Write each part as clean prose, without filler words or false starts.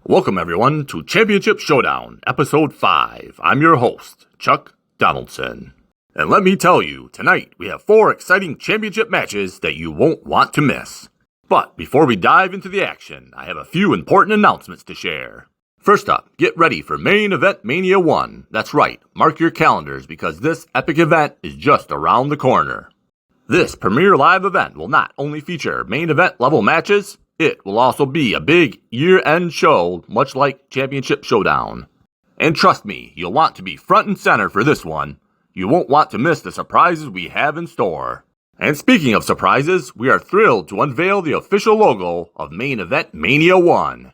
Welcome, everyone, to Championship Showdown, Episode 5. I'm your host, Chuck Donaldson. And let me tell you, tonight we have 4 exciting championship matches that you won't want to miss. But before we dive into the action, I have a few important announcements to share. First up, get ready for Main Event Mania 1. That's right, mark your calendars because this epic event is just around the corner. This premier live event will not only feature main event level matches, it will also be a big year-end show, much like Championship Showdown. And trust me, you'll want to be front and center for this one. You won't want to miss the surprises we have in store. And speaking of surprises, we are thrilled to unveil the official logo of Main Event Mania 1.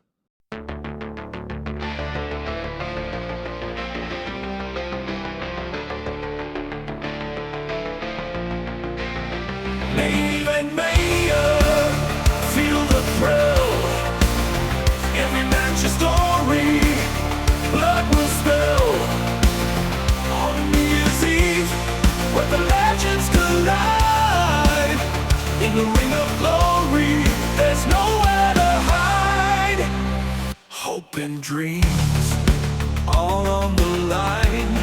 Main Event Mania, feel the thrill. Every match a story, blood will spill. On New Year's Eve, where the legends collide. In the ring of glory, there's nowhere to hide. Hope and dreams, all on the line.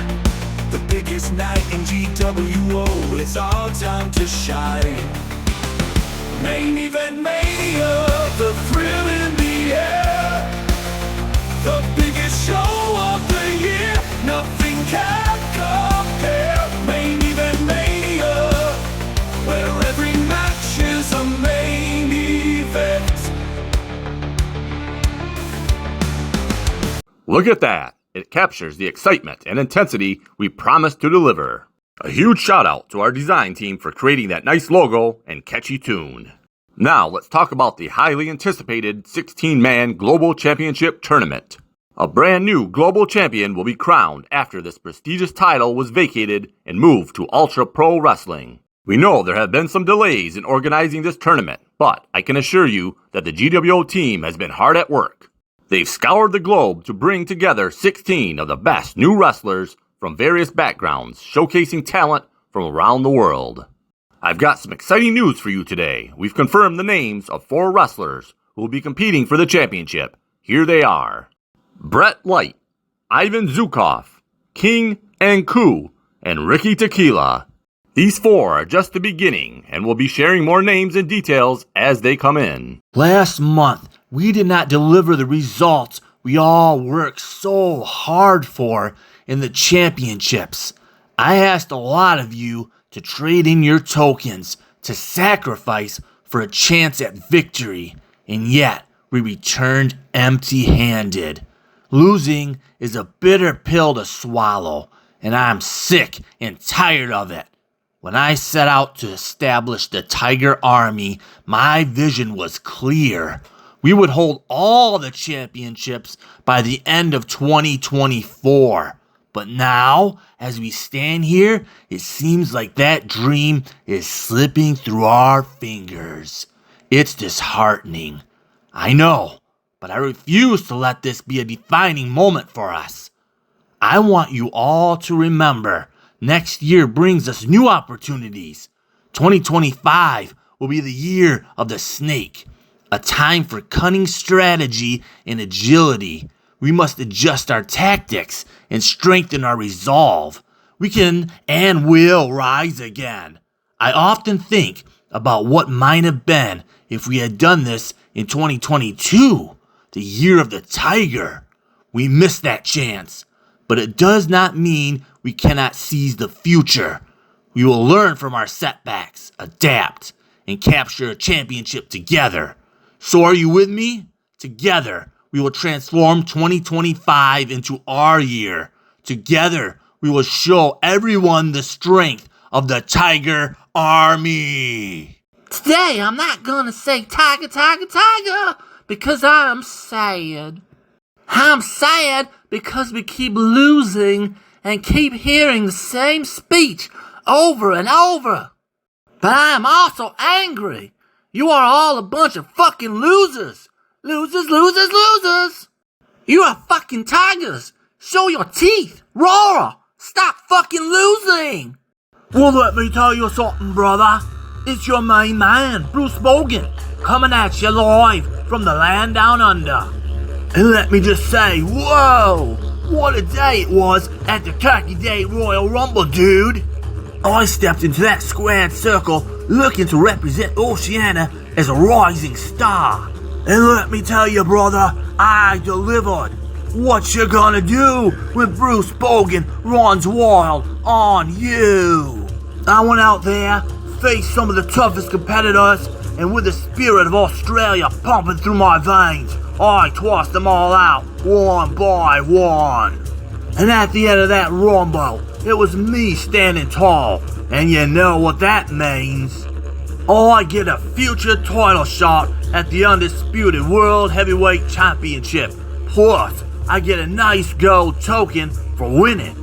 The biggest night in GWO, it's our time to shine. Main Event Mania, the thrill in the air. The biggest show of the year, nothing can compare. Main Event Mania, where every match is a main event. Look at that. It captures the excitement and intensity we promised to deliver. A huge shout out to our design team for creating that nice logo and catchy tune. Now let's talk about the highly anticipated 16-man Global Championship Tournament. A brand new Global Champion will be crowned after this prestigious title was vacated and moved to Ultra Pro Wrestling. We know there have been some delays in organizing this tournament, but I can assure you that the GWO team has been hard at work. They've scoured the globe to bring together 16 of the best new wrestlers from various backgrounds, showcasing talent from around the world. I've got some exciting news for you today. We've confirmed the names of 4 wrestlers who will be competing for the championship. Here they are: Brett Light, Ivan Zukov, King Anku, and Ricky Tequila. These 4 are just the beginning, and we'll be sharing more names and details as they come in. Last month, we did not deliver the results we all worked so hard for in the championships. I asked a lot of you to trade in your tokens to sacrifice for a chance at victory, and yet we returned empty-handed. Losing is a bitter pill to swallow, and I'm sick and tired of it. When I set out to establish the Tiger Army, my vision was clear. We would hold all the championships by the end of 2024. But now, as we stand here, it seems like that dream is slipping through our fingers. It's disheartening. I know, but I refuse to let this be a defining moment for us. I want you all to remember, next year brings us new opportunities. 2025 will be the year of the snake, a time for cunning strategy and agility. We must adjust our tactics and strengthen our resolve. We can and will rise again. I often think about what might have been if we had done this in 2022, the year of the tiger. We missed that chance, but it does not mean we cannot seize the future. We will learn from our setbacks, adapt, and capture a championship together. So are you with me? Together, we will transform 2025 into our year. Together, we will show everyone the strength of the Tiger Army. Today, I'm not gonna say tiger, tiger, tiger, because I'm sad. I'm sad because we keep losing and keep hearing the same speech over and over. But I am also angry. You are all a bunch of fucking losers. Losers, losers, losers. You are fucking tigers. Show your teeth. Roar. Stop fucking losing. Well, let me tell you something, brother. It's your main man, Bruce Bogan, coming at you live from the land down under. And let me just say, whoa! What a day it was at the Turkey Day Royal Rumble, dude! I stepped into that squared circle looking to represent Oceania as a rising star. And let me tell you, brother, I delivered. What you gonna do when Bruce Bogan runs wild on you? I went out there, faced some of the toughest competitors, and with the spirit of Australia pumping through my veins, I tossed them all out, one by one. And at the end of that rumble, it was me standing tall, and you know what that means. I get a future title shot at the Undisputed World Heavyweight Championship. Plus, I get a nice gold token for winning.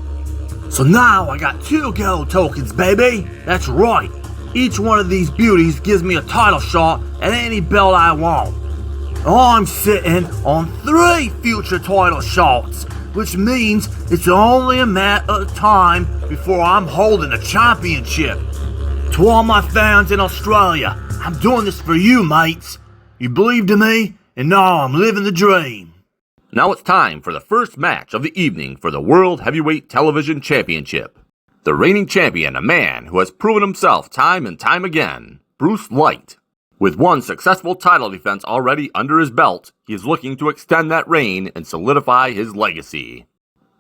So now I got 2 gold tokens, baby. That's right. Each one of these beauties gives me a title shot at any belt I want. I'm sitting on 3 future title shots, which means it's only a matter of time before I'm holding a championship. To all my fans in Australia, I'm doing this for you, mates. You believed in me, and now I'm living the dream. Now it's time for the first match of the evening for the World Heavyweight Television Championship. The reigning champion, a man who has proven himself time and time again, Bruce Light. With one successful title defense already under his belt, he is looking to extend that reign and solidify his legacy.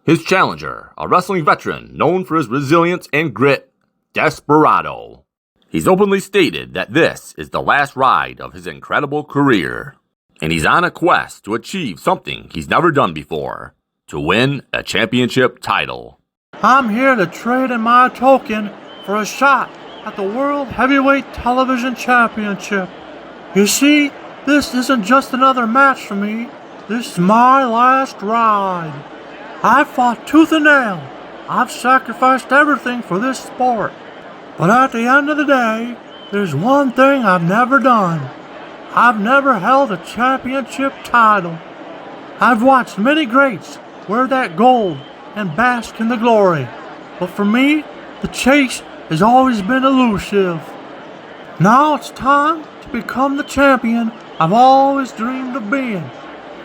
His challenger, a wrestling veteran known for his resilience and grit, Desperado. He's openly stated that this is the last ride of his incredible career, and he's on a quest to achieve something he's never done before, to win a championship title. I'm here to trade in my token for a shot at the World Heavyweight Television Championship. You see, this isn't just another match for me. This is my last ride. I fought tooth and nail. I've sacrificed everything for this sport. But at the end of the day, there's one thing I've never done. I've never held a championship title. I've watched many greats wear that gold and bask in the glory. But for me, the chase has always been elusive. Now it's time to become the champion I've always dreamed of being.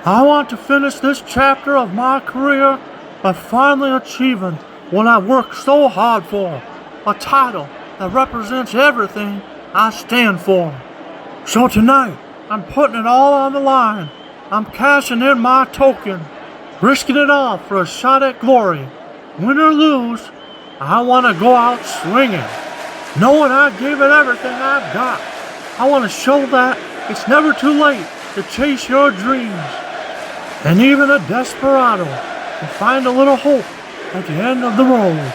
I want to finish this chapter of my career by finally achieving what I worked so hard for, a title that represents everything I stand for. So tonight, I'm putting it all on the line. I'm cashing in my token, risking it all for a shot at glory. Win or lose, I want to go out swinging, knowing I gave it everything I've got. I want to show that it's never too late to chase your dreams. And even a desperado can find a little hope at the end of the road.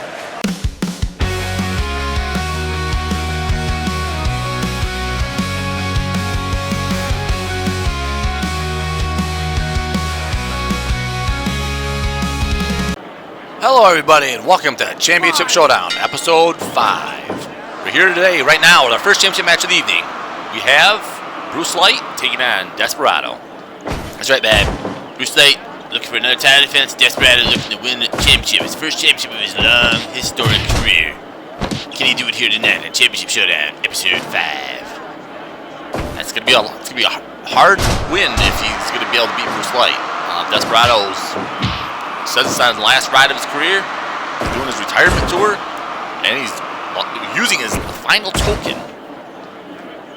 Hello everybody and welcome to Championship Showdown, episode 5. We're here today, right now, with our first championship match of the evening. We have Bruce Light taking on Desperado. That's right, man. Bruce Light looking for another title defense. Desperado looking to win the championship, his first championship of his long, historic career. Can he do it here tonight in Championship Showdown, episode 5? It's gonna be a hard win if he's gonna be able to beat Bruce Light. Desperado's says it's on the last ride of his career. He's doing his retirement tour, and he's using his final token.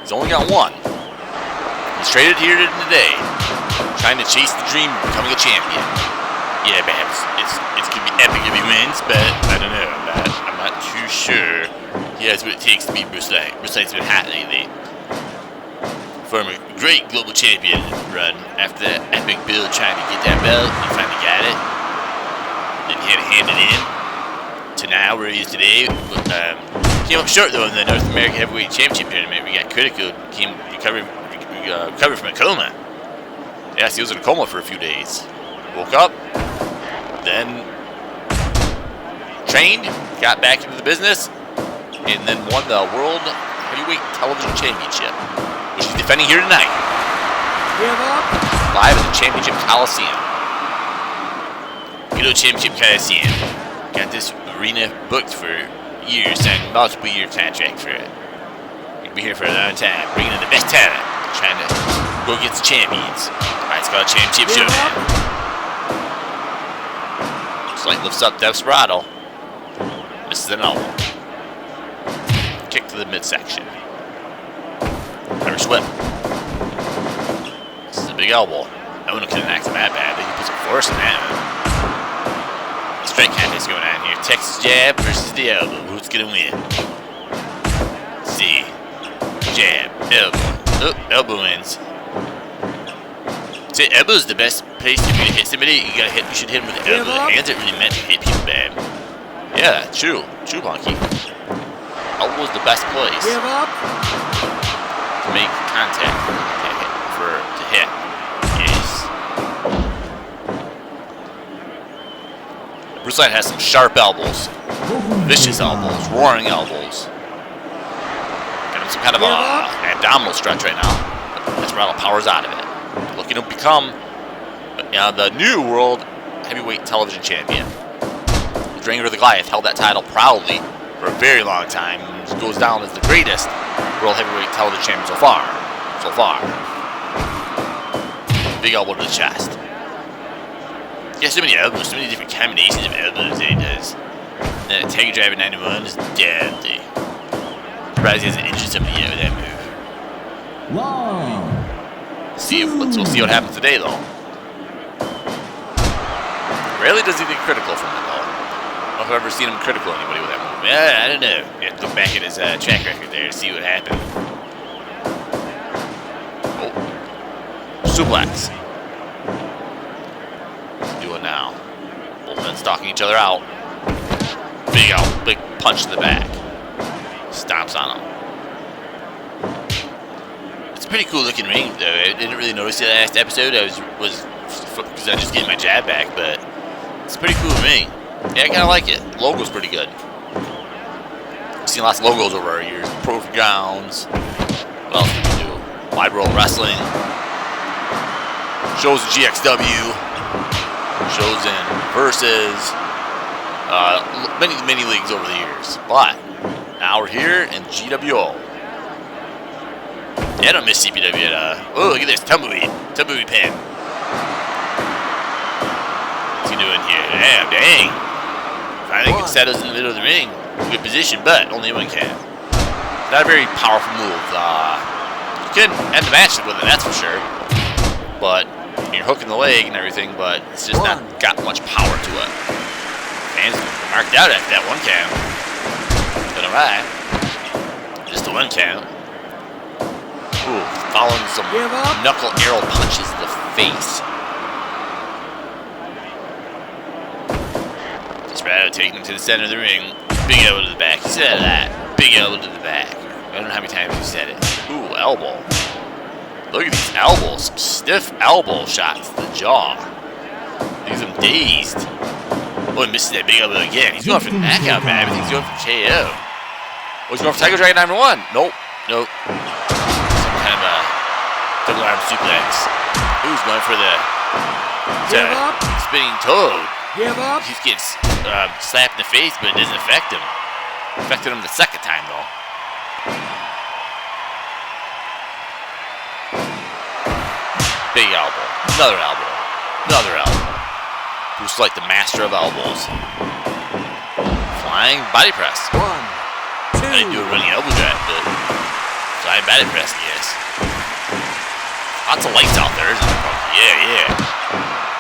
He's only got one. He's traded here today, trying to chase the dream of becoming a champion. Yeah, man, it's gonna be epic if he wins, but I don't know, man. I'm not too sure he has what it takes to beat Bruce Light. Bruce Light's been hot lately. From a great global champion run after that epic build trying to get that belt, he finally got it. Then he had to hand it in to now where he is today. Came up short though in the North American Heavyweight Championship tournament. We got critical, recovered from a coma. Yes, he was in a coma for a few days. Woke up, then trained, got back into the business, and then won the World Heavyweight Television Championship, which he's defending here tonight. Live at the Championship Coliseum. Championship Coliseum. Got this arena booked for years, signed multiple-year contract for it. We'll be here for a long time, bringing in the best talent, trying to go against the champions. It's got a championship showdown. Slight lifts up Desperado. Misses an elbow. Kick to the midsection. Irish whip. This is a big elbow. No one couldn't act that bad. He put some force in that. Straight contest going on here. Texas jab versus the elbow. Who's gonna win? Let's see. Jab, elbow. Oh, elbow wins. See, elbow's the best place if you're gonna hit somebody. You should hit them with the elbow. The hands aren't really meant to hit people bad. Yeah, true, Bonky. Elbow's the best place to make contact to hit. Yes. Bruce Lee has some sharp elbows, vicious elbows, roaring elbows. Got him some kind of an abdominal stretch right now. Desperado powers out of it. Looking to become the new World Heavyweight Television Champion. Dranger of the Goliath held that title proudly for a very long time. He goes down as the greatest World Heavyweight Television Champion so far. Big elbow to the chest. He has so many elbows, so many different combinations of elbows that he does. And then a Tiger Driver 91 is deadly. Surprised he hasn't injured somebody yet with that move. We'll see what happens today, though. Rarely does he get critical from it, though. I don't know if I've ever seen him critical anybody with that move. I don't know. You have to look back at his track record there to see what happened. Oh. Suplex. Let's do it now. Both men stalking each other out. Big punch to the back. Stomps on him. It's a pretty cool looking ring, though. I didn't really notice it last episode. I was because I was just getting my jab back, but it's a pretty cool ring. Yeah, I kind of like it. The logo's pretty good. I've seen lots of logos over our years. Pro Grounds. What else did we do? Wide World Wrestling. Shows in GXW. Shows in Versus. Many leagues over the years. But now we're here in GWO. Yeah, I don't miss CPW at oh, look at this. Tumbleweed pin. What's he doing here? Damn, dang. Finally gets settles in the middle of the ring. Good position, but only one can. Not a very powerful move. You can end the match with it, that's for sure. But you're hooking the leg and everything, but it's just not got much power to it. Fans marked out after that one count. But alright. Just the one count. Ooh, following some knuckle arrow punches to the face. Desperado taking him to the center of the ring. Big elbow to the back. He said that. Big elbow to the back. I don't know how many times he said it. Ooh, elbow. Look at these elbows. Some stiff elbow shots to the jaw. Leaves him dazed. Oh, he misses that big elbow again. He's going for the knockout, man. I think he's going for KO. Oh, he's going for Tiger Dragon 9-1. Nope. Some kind of a double arm suplex. Ooh, he's going for the spinning toad. Give up. He gets slapped in the face, but it doesn't affect him. Affected him the second time, though. Big elbow. Another elbow. Bruce like the master of elbows. Flying body press. 1, 2. I didn't do a running elbow drop, but flying body press, yes. Lots of lights out there, isn't there? Yeah.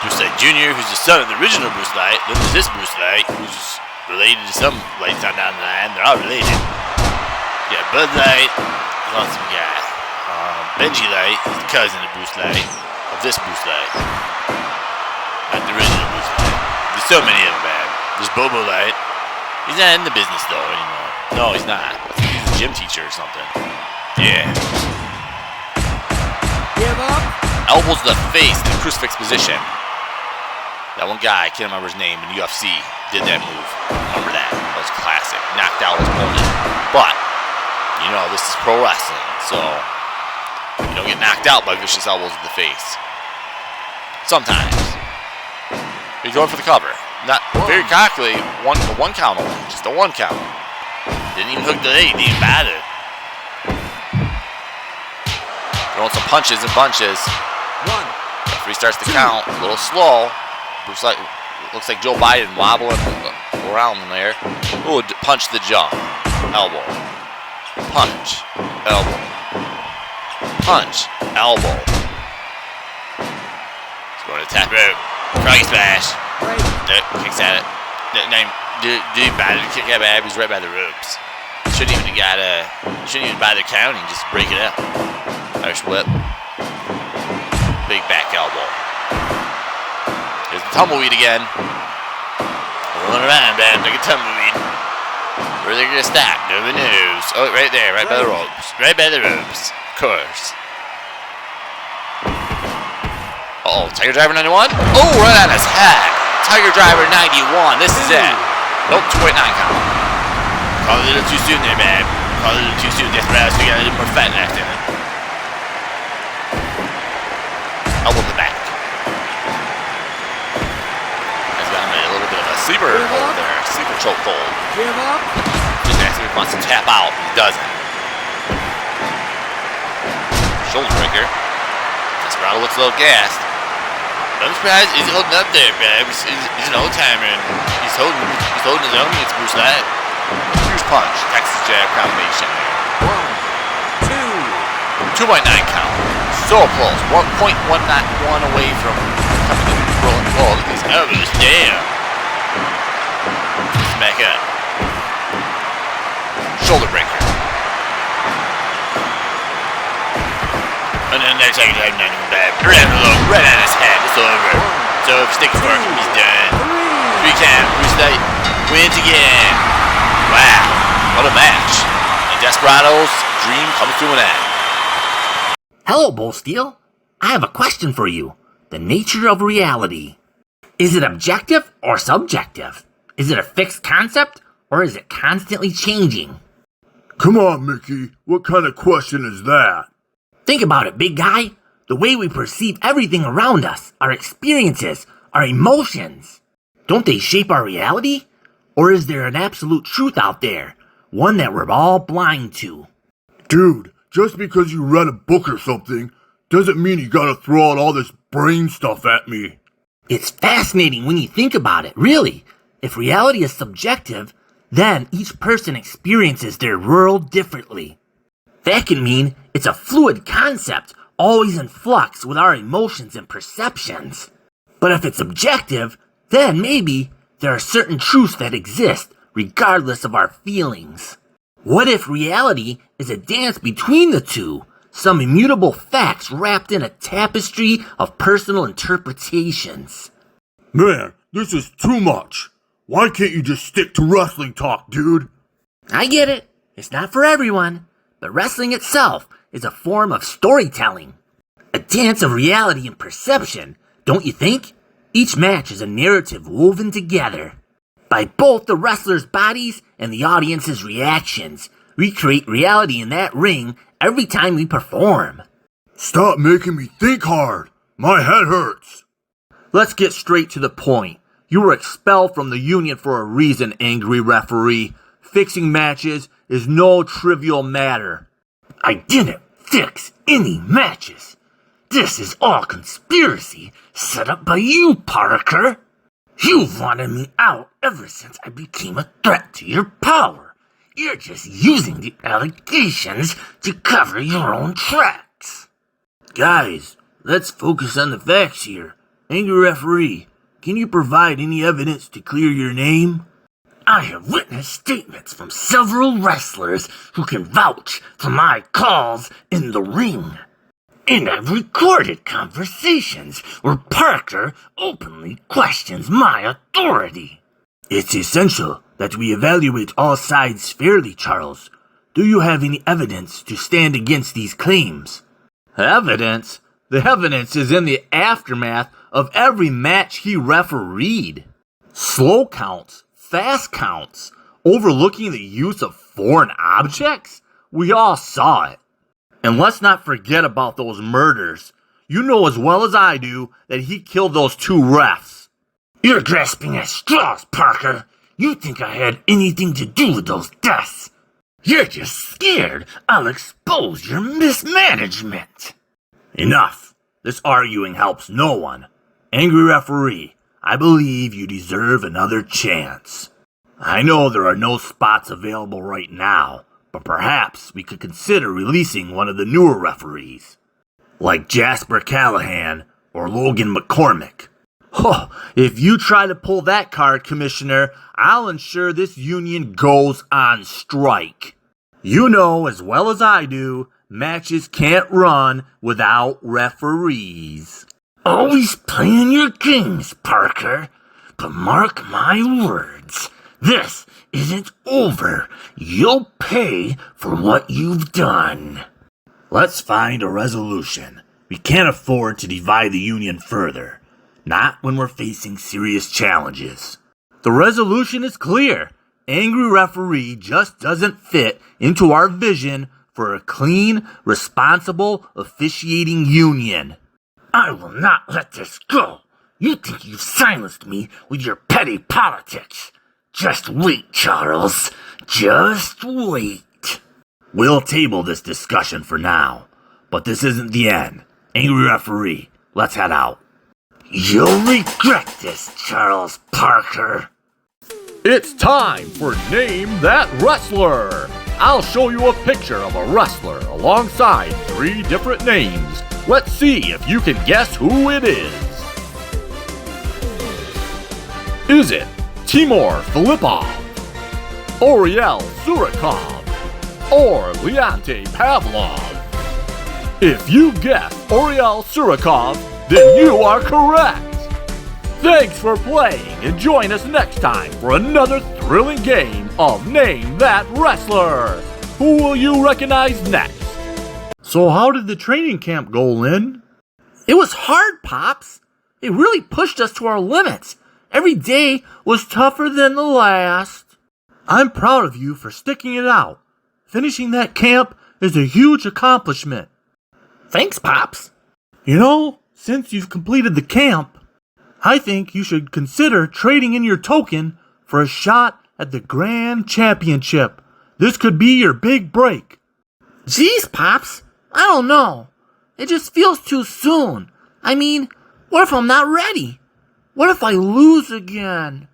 Bruce Light Jr., who's the son of the original Bruce Light. Then there's this Bruce Light, who's related to some lights on down the line. They're all related. Yeah, Bud Light. What else we got? Benji Light is the cousin of Bruce Light. Of this Bruce Light. Not the original Bruce Light. There's so many of them, man. There's Bobo Light. He's not in the business, though, anymore. No, he's not. He's a gym teacher or something. Yeah. Give up. Elbows to the face in the crucifix position. That one guy, I can't remember his name, in UFC, did that move. Remember that? That was classic. Knocked out his opponent. But, this is pro wrestling, so you don't get knocked out by vicious elbows to the face. Sometimes. He's going for the cover. Not very cockily, one count only. Just a one count. Didn't even hook the leg, didn't even bother. Throwing some punches and bunches. 1, Referee starts the count. A little slow. Looks like Joe Biden wobbling around there. Ooh, punch the jaw. Elbow. Punch. Elbow. Punch. Elbow. He's going to tap out. Froggy smash. Kicks at it. Dude, batted. Kick at Ab. He's right by the ropes. Shouldn't even buy the count and just break it up. Irish whip. Big back elbow. Here's the tumbleweed again. Rolling around, man, like a tumbleweed. Where are they gonna stop? Nobody knows. Oh, right there, right by the ropes. Right by the ropes. Of course. Uh-oh, Tiger Driver 91? Oh, right on his head. Tiger Driver 91. This is it. Nope, 2.9 count. Call it a little too soon there, babe. Call it a little too soon. Desperados, we got a little more fat left in it. Elbow to the back. He's got him in a little bit of a sleeper hold there. Sleeper choke hold. Give up. Just asking if he wants to tap out. He doesn't. Shoulder breaker. Desperado looks a little gassed. I'm surprised he's holding up there, babe. He's an old timer and he's holding his own against Bruce Light. Huge punch. Texas jab combination. 2.9 count. So close. 1.191 away from coming to the rolling ball. Look at these elbows. Damn. Back up. Shoulder breaker. And then there's Tiger Driver 91 back. Right on his head. It's over. So if Sticky for him, he's done. 3 count. Bruce Light wins again. Wow. What a match. And Desperado's dream comes to an end. Hello, Bull Steel. I have a question for you. The nature of reality. Is it objective or subjective? Is it a fixed concept or is it constantly changing? Come on, Mickey. What kind of question is that? Think about it, big guy. The way we perceive everything around us, our experiences, our emotions. Don't they shape our reality? Or is there an absolute truth out there? One that we're all blind to? Dude, just because you read a book or something doesn't mean you gotta throw out all this brain stuff at me. It's fascinating when you think about it, really. If reality is subjective, then each person experiences their world differently. That can mean it's a fluid concept, always in flux with our emotions and perceptions. But if it's objective, then maybe there are certain truths that exist regardless of our feelings. What if reality is a dance between the two? Some immutable facts wrapped in a tapestry of personal interpretations. Man, this is too much. Why can't you just stick to wrestling talk, dude? I get it. It's not for everyone. But wrestling itself is a form of storytelling. A dance of reality and perception, don't you think? Each match is a narrative woven together. By both the wrestlers' bodies and the audience's reactions, we create reality in that ring every time we perform. Stop making me think hard. My head hurts. Let's get straight to the point. You were expelled from the union for a reason, angry referee. Fixing matches is no trivial matter. I didn't fix any matches. This is all conspiracy set up by you, Parker. You've wanted me out ever since I became a threat to your power. You're just using the allegations to cover your own tracks. Guys, let's focus on the facts here. Angry referee, can you provide any evidence to clear your name? I have witnessed statements from several wrestlers who can vouch for my calls in the ring. And I've recorded conversations where Parker openly questions my authority. It's essential that we evaluate all sides fairly, Charles. Do you have any evidence to stand against these claims? Evidence? The evidence is in the aftermath of every match he refereed. Slow counts, fast counts, overlooking the use of foreign objects? We all saw it. And let's not forget about those murders. You know as well as I do that he killed those 2 refs. You're grasping at straws, Parker. You think I had anything to do with those deaths. You're just scared I'll expose your mismanagement. Enough. This arguing helps no one. Angry referee, I believe you deserve another chance. I know there are no spots available right now, but perhaps we could consider releasing one of the newer referees, like Jasper Callahan or Logan McCormick. Oh, if you try to pull that card, Commissioner, I'll ensure this union goes on strike. You know as well as I do, matches can't run without referees. Always playing your games, Parker. But mark my words, this isn't over. You'll pay for what you've done. Let's find a resolution. We can't afford to divide the union further. Not when we're facing serious challenges. The resolution is clear. Angry referee just doesn't fit into our vision for a clean, responsible, officiating union. I will not let this go. You think you've silenced me with your petty politics. Just wait, Charles. Just wait. We'll table this discussion for now. But this isn't the end. Angry referee, let's head out. You'll regret this, Charles Parker. It's time for Name That Wrestler. I'll show you a picture of a wrestler alongside 3 different names. Let's see if you can guess who it is. Is it Timur Filipov, Oriel Surikov, or Leonte Pavlov? If you guess Oriel Surikov, then you are correct. Thanks for playing, and join us next time for another thrilling game of Name That Wrestler. Who will you recognize next? So how did the training camp go, Lynn? It was hard, Pops. It really pushed us to our limits. Every day was tougher than the last. I'm proud of you for sticking it out. Finishing that camp is a huge accomplishment. Thanks, Pops. You know, since you've completed the camp, I think you should consider trading in your token for a shot at the Grand Championship. This could be your big break. Geez, Pops, I don't know. It just feels too soon. I mean, what if I'm not ready? What if I lose again?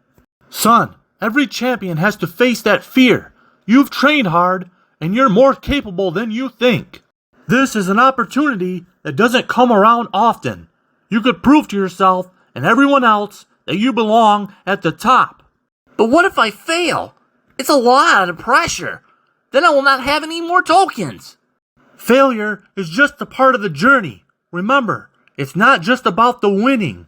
Son, every champion has to face that fear. You've trained hard, and you're more capable than you think. This is an opportunity that doesn't come around often. You could prove to yourself and everyone else that you belong at the top. But what if I fail? It's a lot of pressure. Then I will not have any more tokens. Failure is just a part of the journey. Remember, it's not just about the winning.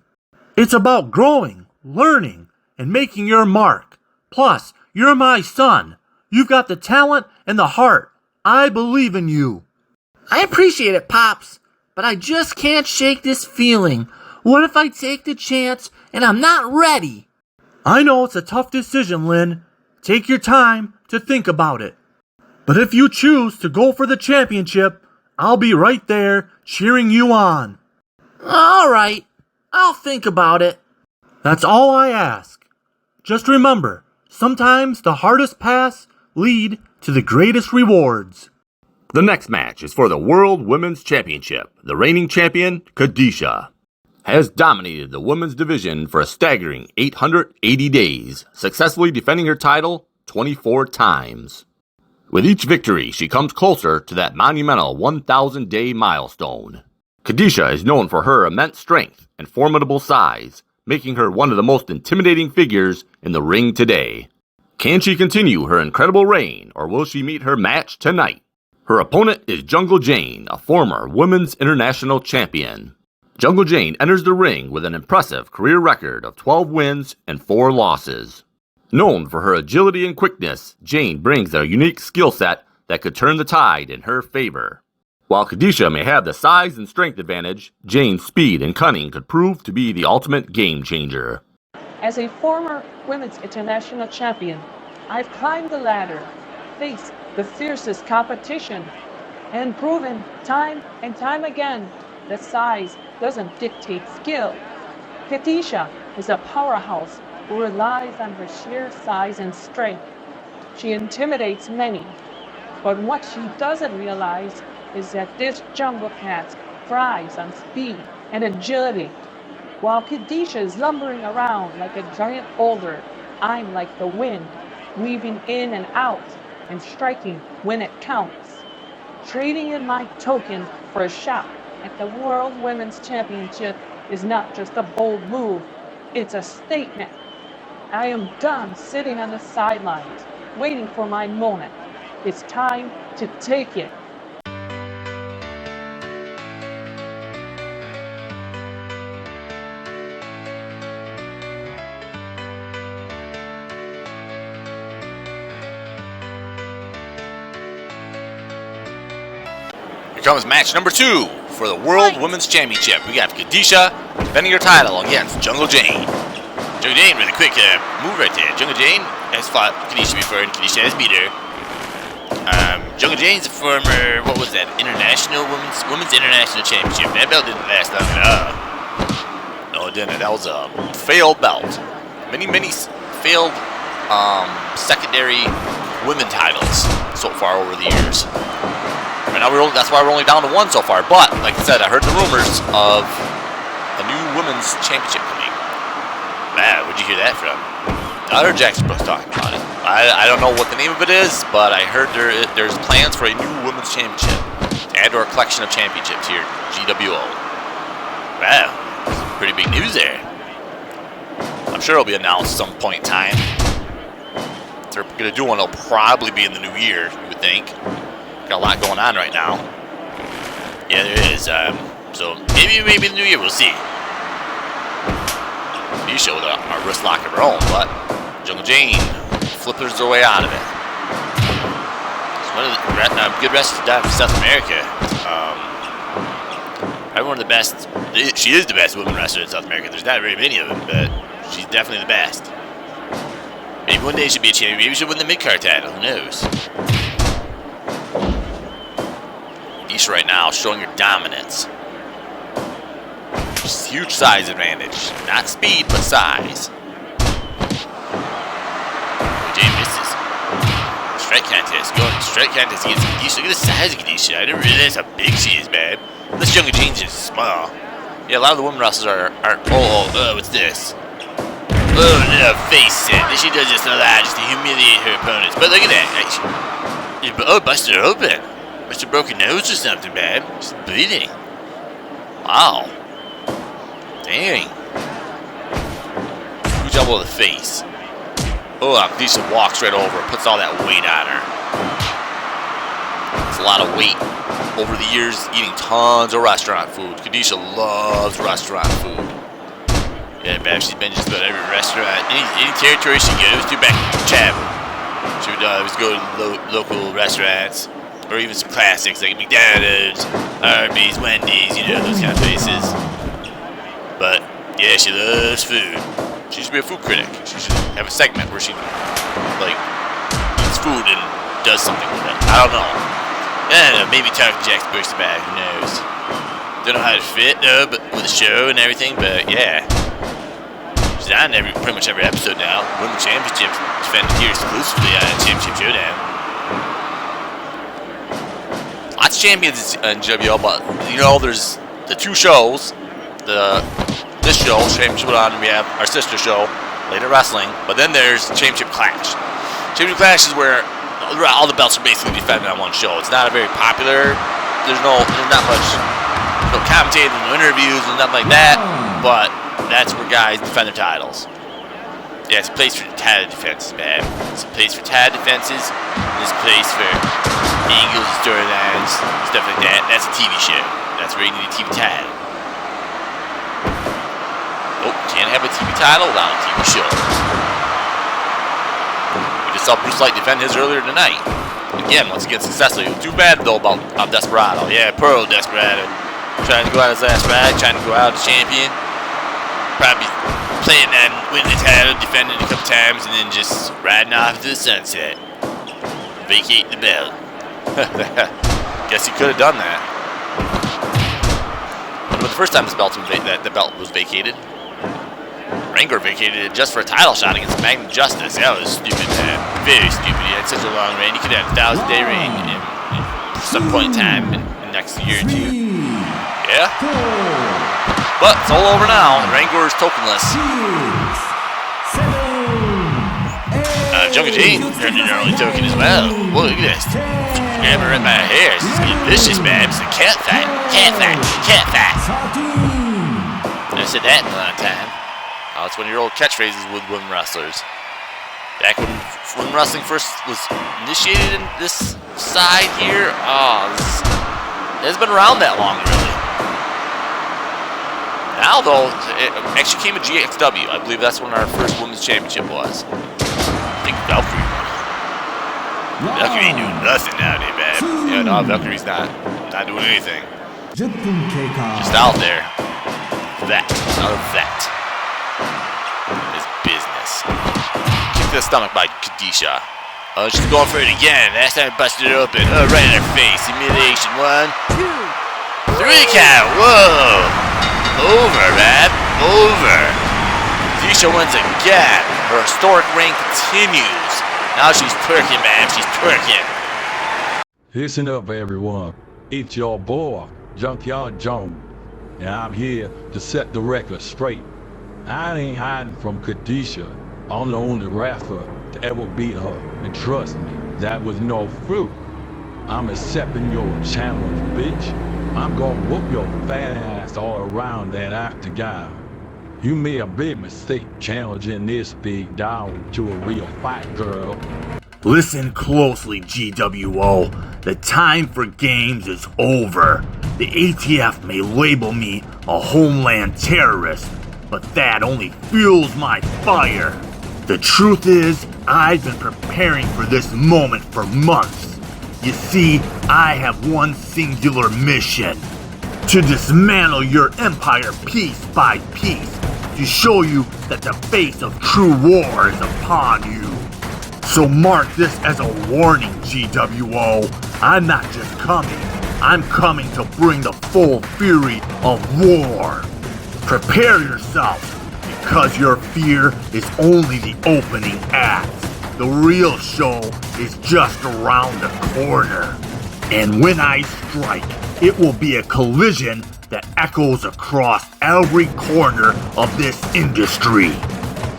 It's about growing, learning, and making your mark. Plus, you're my son. You've got the talent and the heart. I believe in you. I appreciate it, Pops, but I just can't shake this feeling. What if I take the chance and I'm not ready? I know it's a tough decision, Lynn. Take your time to think about it. But if you choose to go for the championship, I'll be right there cheering you on. All right, I'll think about it. That's all I ask. Just remember, sometimes the hardest paths lead to the greatest rewards. The next match is for the World Women's Championship. The reigning champion, Khadisha, has dominated the women's division for a staggering 880 days, successfully defending her title 24 times. With each victory, she comes closer to that monumental 1,000-day milestone. Khadisha is known for her immense strength and formidable size, making her one of the most intimidating figures in the ring today. Can she continue her incredible reign, or will she meet her match tonight? Her opponent is Jungle Jane, a former Women's International Champion. Jungle Jane enters the ring with an impressive career record of 12 wins and 4 losses. Known for her agility and quickness, Jane brings a unique skill set that could turn the tide in her favor. While Khadisha may have the size and strength advantage, Jane's speed and cunning could prove to be the ultimate game changer. As a former Women's International Champion, I've climbed the ladder, faced the fiercest competition, and proven time and time again that size doesn't dictate skill. Khadisha is a powerhouse who relies on her sheer size and strength. She intimidates many, but what she doesn't realize is that this jungle cat thrives on speed and agility. While Khadijah is lumbering around like a giant boulder, I'm like the wind, weaving in and out and striking when it counts. Trading in my token for a shot at the World Women's Championship is not just a bold move, it's a statement. I am done sitting on the sidelines, waiting for my moment. It's time to take it. Here comes match number 2 for the World Women's Championship. We got Khadijah defending her title against Jungle Jane. Jungle Jane, really quick move right there. Jungle Jane has fought Khadijah before, and Khadijah has beat her. Jungle Jane's a former, what was that, Women's International Championship. That belt didn't last long at all. No, it didn't. That was a failed belt. Many failed secondary women titles so far over the years. Right now, that's why we're only down to 1 so far. But, like I said, I heard the rumors of a new women's championship coming. Man, where'd you hear that from? I heard Jackson Brooks talking about it. I don't know what the name of it is, but I heard there's plans for a new women's championship and or a collection of championships here at GWO. Wow, pretty big news there. I'm sure it'll be announced at some point in time. If they're going to do one, it'll probably be in the new year, you would think. Got a lot going on right now. Yeah, there is. So maybe in the new year, we'll see. He showed a wrist lock of her own, but Jungle Jane flippers her way out of it. It's one of the good wrestlers in South America. Probably one of the best. She is the best women wrestler in South America. There's not very many of them, but she's definitely the best. Maybe one day she'll be a champion. Maybe she'll win the mid-card title. Who knows? Isha right now showing her dominance. Just huge size advantage. Not speed, but size. Jane misses. Strike contest. Going to strike contest against Khadijah. Look at the size of Khadijah. I didn't realize how big she is, babe. This Jungle Jane's just small. Yeah, a lot of the women wrestlers aren't. What's this? Oh, no, face it. She does this a lot just to humiliate her opponents. But look at that. Oh, busted her open. Must have broken nose or something, babe. She's bleeding. Wow. Dang. Huge elbow to the face. Oh, Khadijah walks right over, puts all that weight on her. It's a lot of weight. Over the years, eating tons of restaurant food. Khadijah loves restaurant food. Yeah, babe, she's been just about every restaurant. Any territory she goes to back in travel. She would always go to local restaurants. Or even some classics like McDonald's, Arby's, Wendy's, those kind of places. But, yeah, she loves food. She should be a food critic. She should have a segment where she, eats food and does something with it. I don't know. Maybe talk to Jack Brooks about it. Who knows? Don't know how to fit, though, but with the show and everything, but, yeah. She's on pretty much every episode now. Women's Championship defended here exclusively on Championship Showdown. Lots of champions in GWO, but there's the 2 shows. This show, Championship Showdown, and we have our sister show, Later Wrestling. But then there's Championship Clash. Championship Clash is where all the belts are basically defended on one show. It's not a very popular. There's not much, no commentating, no interviews, and nothing like that. But that's where guys defend their titles. Yeah, it's a place for title defenses, man. It's a place for title defenses. It's a place for angles, storylines, stuff like that. That's a TV show. That's where you need a TV title. Nope, can't have a TV title without a TV show. We just saw Bruce Light defend his earlier tonight. Again, once again, successfully. Too bad, though, about Desperado. Yeah, poor old Desperado. Trying to go out as last ride, trying to go out as champion. Probably playing and winning the title, defending it a couple times, and then just riding off to the sunset. Vacate the belt. Guess he could have done that. But the first time the belt was vacated, Rangor vacated it just for a title shot against Magnum Justice. That was stupid, man. Very stupid. He had such a long reign. He could have 1,000-day reign in some point in time in the next year or two. Yeah. But it's all over now. Rangor is tokenless. Jungle Jane turned into her only token as well. Whoa, look at this. Grab her in my hair. This is getting vicious, man. It's a cat fight. Cat fight. Cat fight. Never said that in a long time. Oh, it's one of your old catchphrases with women wrestlers. Back when women wrestling first was initiated in this side here, it hasn't been around that long, really. Now, though, it actually came to GXW. I believe that's when our first women's championship was. I think Valkyrie won it. Valkyrie ain't doing nothing nowadays, man. Yeah, no, Valkyrie's not doing anything. Just out there. That. None of that. Is business. Kick to the stomach by Kadisha. Oh, she's going for it again. Last time I busted her open. Oh, right in her face. Humiliation. 1, 2, 3 count. Whoa. Over, man. Over. Kadisha wins again. Her historic reign continues. Now she's twerking, man. She's twerking. Listen up, everyone. It's your boy, Junkyard Jones, and I'm here to set the record straight. I ain't hiding from Kadisha. I'm the only wrestler to ever beat her, and trust me, that was no fluke. I'm accepting your challenge, bitch. I'm gonna whoop your fat ass all around that octagon. You made a big mistake challenging this big dog to a real fight, girl. Listen closely, GWO. The time for games is over. The ATF may label me a homeland terrorist, but that only fuels my fire. The truth is, I've been preparing for this moment for months. You see, I have one singular mission: to dismantle your empire piece by piece, to show you that the face of true war is upon you. So mark this as a warning, GWO. I'm not just coming, I'm coming to bring the full fury of war. Prepare yourself, because your fear is only the opening act. The real show is just around the corner. And when I strike, it will be a collision that echoes across every corner of this industry.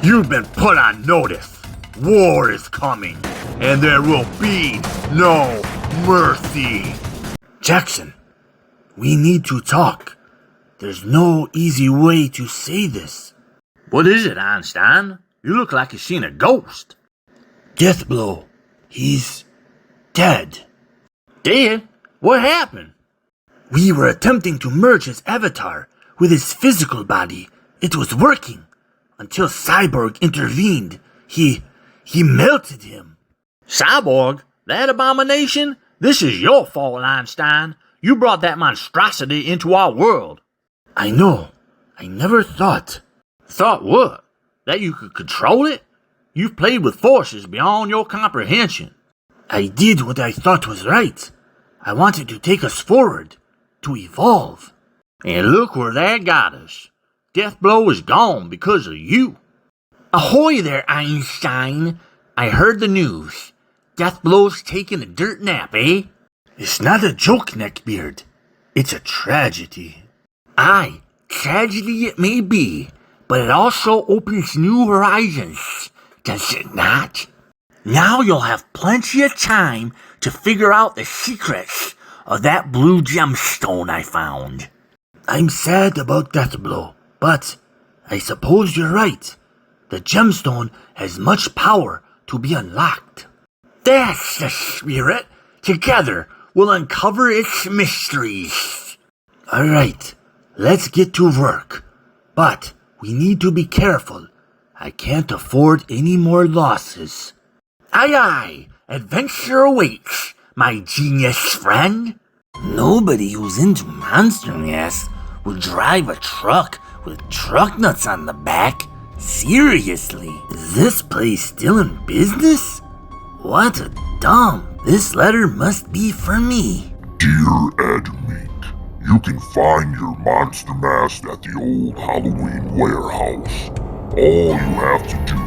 You've been put on notice. War is coming, and there will be no mercy. Jackson, we need to talk. There's no easy way to say this. What is it, Einstein? You look like you've seen a ghost. Deathblow. He's dead. Dead? What happened? We were attempting to merge his avatar with his physical body. It was working until Cyborg intervened. He melted him. Cyborg? That abomination? This is your fault, Einstein. You brought that monstrosity into our world. I know. I never thought. Thought what? That you could control it? You've played with forces beyond your comprehension. I did what I thought was right. I wanted to take us forward, to evolve. And look where that got us. Deathblow is gone because of you. Ahoy there, Einstein. I heard the news. Deathblow's taking a dirt nap, eh? It's not a joke, Neckbeard. It's a tragedy. Aye, tragedy it may be, but it also opens new horizons, does it not? Now you'll have plenty of time to figure out the secrets of that blue gemstone I found. I'm sad about Deathblow, but I suppose you're right. The gemstone has much power to be unlocked. That's the spirit. Together, we'll uncover its mysteries. All right, let's get to work. But we need to be careful. I can't afford any more losses. Aye, aye, adventure awaits, my genius friend. Nobody who's into monster mass would drive a truck with truck nuts on the back. Seriously, is this place still in business? What a dump. This letter must be for me. Dear Ed Mink, you can find your monster mask at the old Halloween warehouse. All you have to do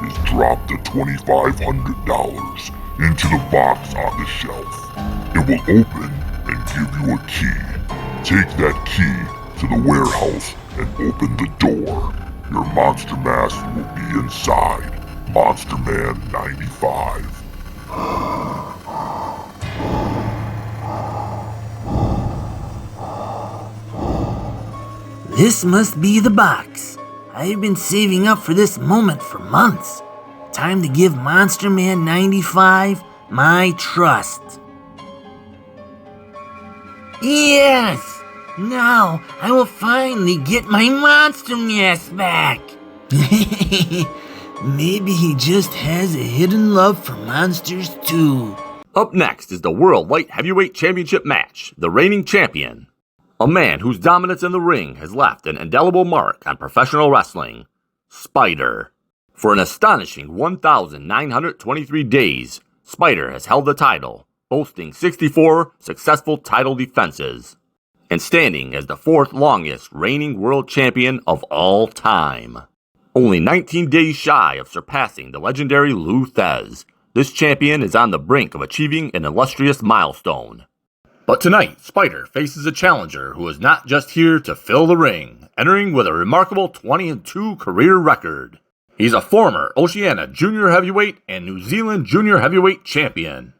is drop the $2,500 into the box on the shelf. It will open and give you a key. Take that key to the warehouse and open the door. Your monster mask will be inside Monster Man 95. This must be the box. I've been saving up for this moment for months. Time to give Monster Man 95 my trust. Yes! Now I will finally get my monster mask back. Maybe he just has a hidden love for monsters too. Up next is the World Light Heavyweight Championship match, the reigning champion. A man whose dominance in the ring has left an indelible mark on professional wrestling, Spider. For an astonishing 1,923 days, Spider has held the title, boasting 64 successful title defenses, and standing as the fourth longest reigning world champion of all time. Only 19 days shy of surpassing the legendary Lou Thez, this champion is on the brink of achieving an illustrious milestone. But tonight, Spider faces a challenger who is not just here to fill the ring, entering with a remarkable 20-2 career record. He's a former Oceania Junior Heavyweight and New Zealand Junior Heavyweight champion.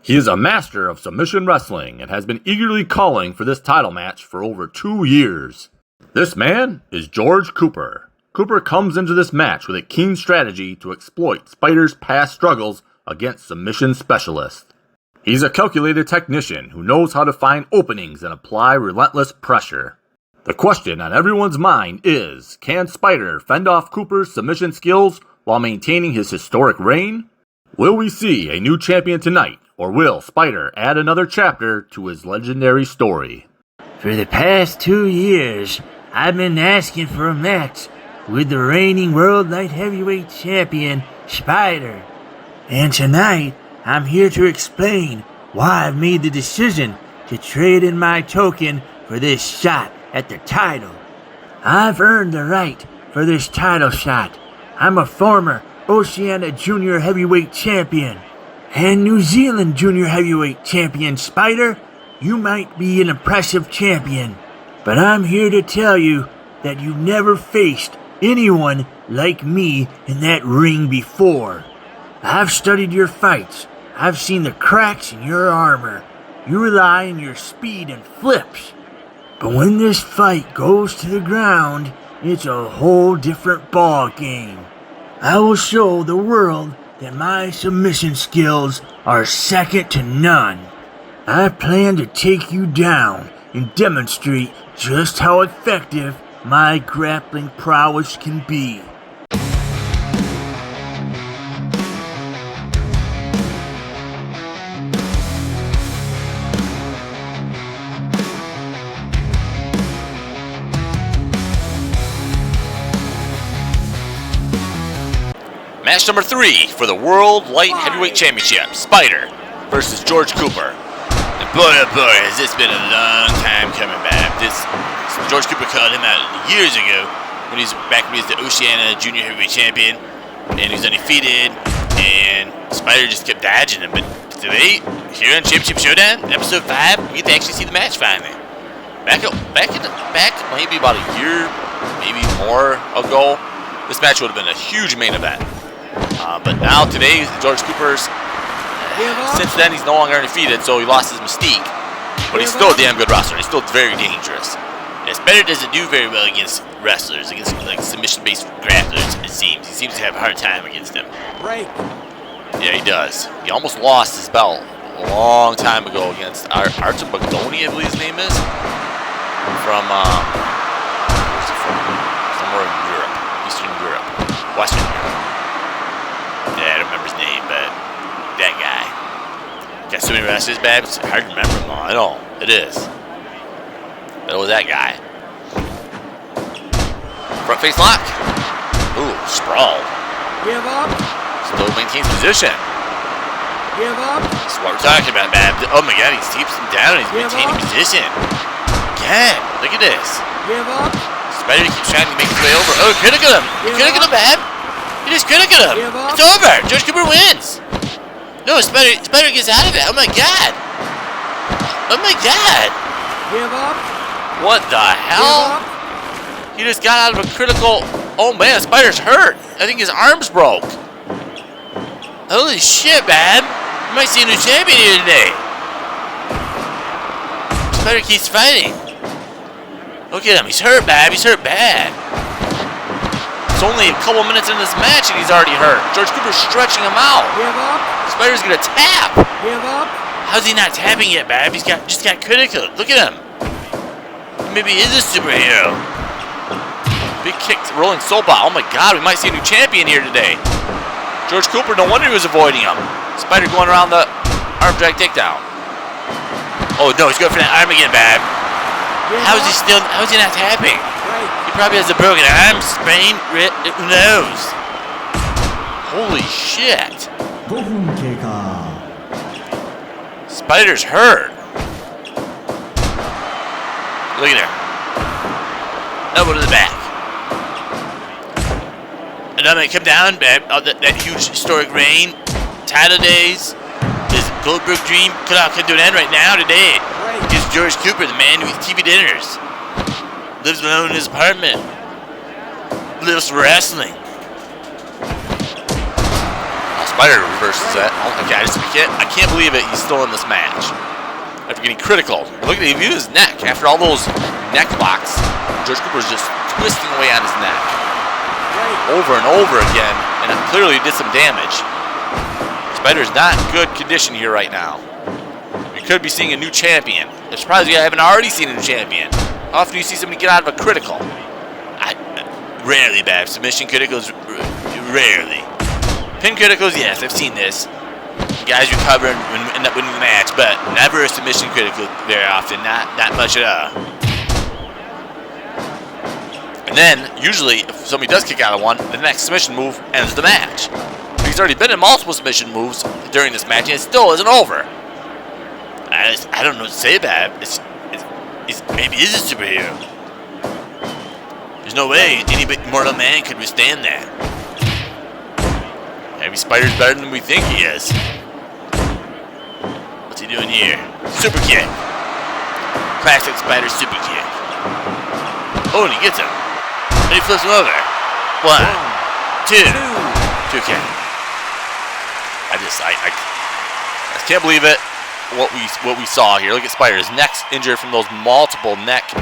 He is a master of submission wrestling and has been eagerly calling for this title match for over 2 years. This man is George Cooper. Cooper comes into this match with a keen strategy to exploit Spider's past struggles against submission specialists. He's a calculated technician who knows how to find openings and apply relentless pressure. The question on everyone's mind is, can Spider fend off Cooper's submission skills while maintaining his historic reign? Will we see a new champion tonight, or will Spider add another chapter to his legendary story? For the past 2 years, I've been asking for a match with the reigning World Light Heavyweight Champion, Spider. And tonight, I'm here to explain why I've made the decision to trade in my token for this shot at the title. I've earned the right for this title shot. I'm a former Oceania Junior Heavyweight Champion and New Zealand Junior Heavyweight Champion. Spider, you might be an impressive champion, but I'm here to tell you that you've never faced anyone like me in that ring before. I've studied your fights. I've seen the cracks in your armor. You rely on your speed and flips. But when this fight goes to the ground, it's a whole different ball game. I will show the world that my submission skills are second to none. I plan to take you down and demonstrate just how effective my grappling prowess can be. Match number 3 for the World Light Heavyweight Championship, Spider versus George Cooper. And boy, oh boy, has this been a long time coming back. George Cooper called him out years ago when he was the Oceania Junior Heavyweight Champion, and he was undefeated, and Spider just kept dodging him. But today, here on Championship Showdown, episode 5, we get to actually see the match finally. Back maybe about a year, maybe more ago, this match would have been a huge main event. But now today, George Cooper's, since then he's no longer undefeated, so he lost his mystique. But he's still a damn good wrestler. He's still very dangerous. And Spider doesn't do very well against wrestlers, against like submission-based grapplers, it seems. He seems to have a hard time against them. Break. Yeah, he does. He almost lost his belt a long time ago against Artem Bagoni, I believe his name is. From, where's he from? Somewhere in Europe. Eastern Europe. Western Europe. Yeah, I don't remember his name, but that guy. Got so many wrestlers, bad, it's hard to remember them all. I know, it is. But it was that guy. Front face lock. Ooh, sprawled. Give up. Still maintains position. Give up. That's what we're talking about, man. Oh my god, he keeps him down and he's maintaining position. Again, look at this. Give up. Spider keeps trying to make his way over. Oh, critical him. He critical him, Bab. He just critical him. Give up. It's over. George Cooper wins. No, Spider gets out of it. Oh my god. Oh my god. Give up. What the hell? He just got out of a critical... Oh man, Spider's hurt. I think his arm's broke. Holy shit, man. You might see a new champion here today. Spider keeps fighting. Look at him. He's hurt, Bab. He's hurt bad. It's only a couple minutes into this match and he's already hurt. George Cooper's stretching him out. Give up. Spider's gonna tap. Give up. How's he not tapping yet, Bab? He's just got critical. Look at him. Maybe he is a superhero. Big kick, rolling soba. Oh my God, we might see a new champion here today. George Cooper, no wonder he was avoiding him. Spider going around the arm drag takedown. Oh no, he's going for that arm again, Bab. How is he not tapping? He probably has a broken arm, sprain, who knows? Holy shit. Spider's hurt. Look at her. Elbow to the back. And I'm gonna come down, that huge historic reign, title days, his Goldberg dream could come to an end right now today. Because George Cooper, the man who eats TV dinners, lives alone in his apartment, lives for wrestling. Spider reverses that. Oh my God, I can't believe it. He's still in this match after getting critical. Look at him, view his neck after all those neck locks. George Cooper's just twisting away on his neck over and over again, and it clearly did some damage. Spider's not in good condition here right now. We could be seeing a new champion. I'm surprised we haven't already seen a new champion. How often do you see somebody get out of a critical? Rarely, Bab. Submission criticals, rarely. Pin criticals, yes, I've seen this. Guys recover and end up winning the match, but never a submission critical very often. Not much at all. And then, usually, if somebody does kick out of one, the next submission move ends the match. But he's already been in multiple submission moves during this match, and it still isn't over. I don't know what to say about it. Maybe he's a superhero. There's no way any mortal man could withstand that. Maybe Spider's better than we think he is. What's he doing here? Super kick. Classic Spider super kick. Oh, and he gets him. And he flips him over. 1, 2. 2 kick. I can't believe it. What we saw here. Look at Spider. His neck's injured from those multiple neck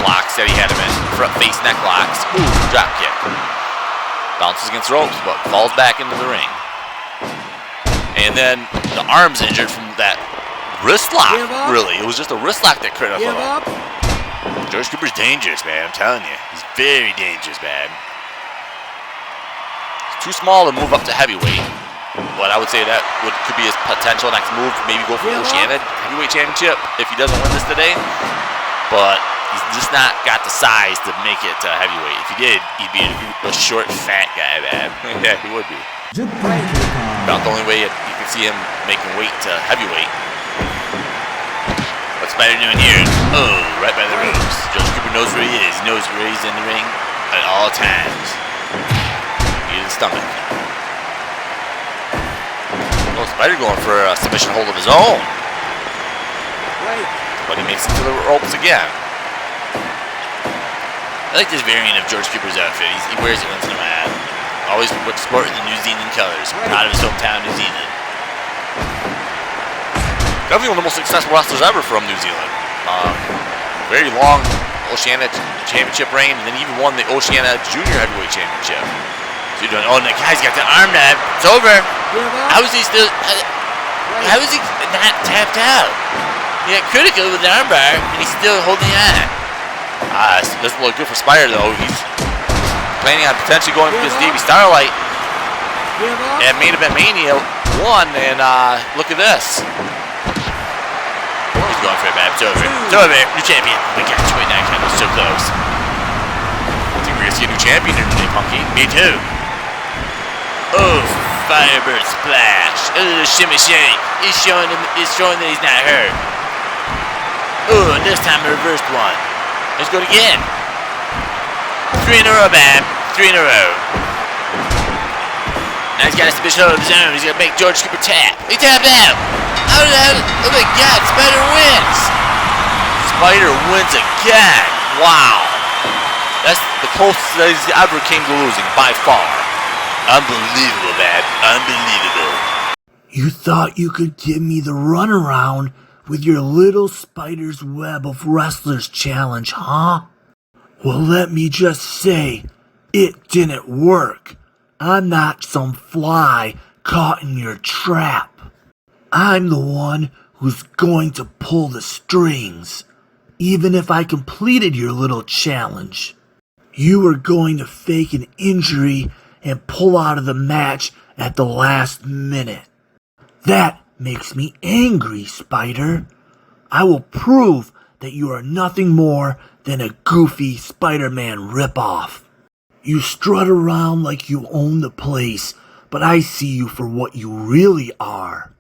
locks that he had him in. Front face neck locks. Ooh, drop kick. Bounces against ropes, but falls back into the ring. And then the arm's injured from that wrist lock. Really, it was just a wrist lock that critical him. George Cooper's dangerous, man. I'm telling you, he's very dangerous, man. He's too small to move up to heavyweight. But I would say that could be his potential next move. Maybe go for the Oceania Heavyweight Championship if he doesn't win this today. But he's just not got the size to make it to heavyweight. If he did, he'd be a short, fat guy, man. Yeah, he would be. About the only way you can see him making weight to heavyweight. What's Spider doing here? Oh, right by the ropes. George Cooper knows where he is. He knows where he's in the ring at all times. Knee to the stomach. Oh, Spider going for a submission hold of his own. But he makes it to the ropes again. I like this variant of George Cooper's outfit. He wears it once in a while. Always sporting the New Zealand colors. Proud of his hometown, New Zealand. Definitely one of the most successful wrestlers ever from New Zealand. Very long Oceania Championship reign, and then even won the Oceania Junior Heavyweight Championship. So you're doing, oh, the guy's got the arm nab. It's over. How is he still? How is he not tapped out? He got critical with the armbar, and he's still holding on. This doesn't look good for Spider, though. He's planning on potentially going against Davey Starlight at Main Event Mania 1, and look at this. He's going for it, man. It's over. It's over. New champion. Oh my God, 29 candles, so close. I think we're going to see a new champion here today, Punky. Me too. Oh, Firebird splash. A little shimmy shake. He's showing that he's not hurt. Oh, and this time a reversed one. Let's go again. 3 in a row, man. 3 in a row. Now he's got a submission of his own. He's going to make George Cooper tap. He tapped out. Oh my God, Spider wins. Spider wins again. Wow. That's the closest that he's ever came to losing by far. Unbelievable, man. Unbelievable. You thought you could give me the runaround with your little spider's web of wrestlers challenge, huh? Well, let me just say, it didn't work. I'm not some fly caught in your trap. I'm the one who's going to pull the strings, even if I completed your little challenge. You were going to fake an injury and pull out of the match at the last minute. That makes me angry, Spider. I will prove that you are nothing more than a goofy Spider-Man ripoff. You strut around like you own the place, but I see you for what you really are.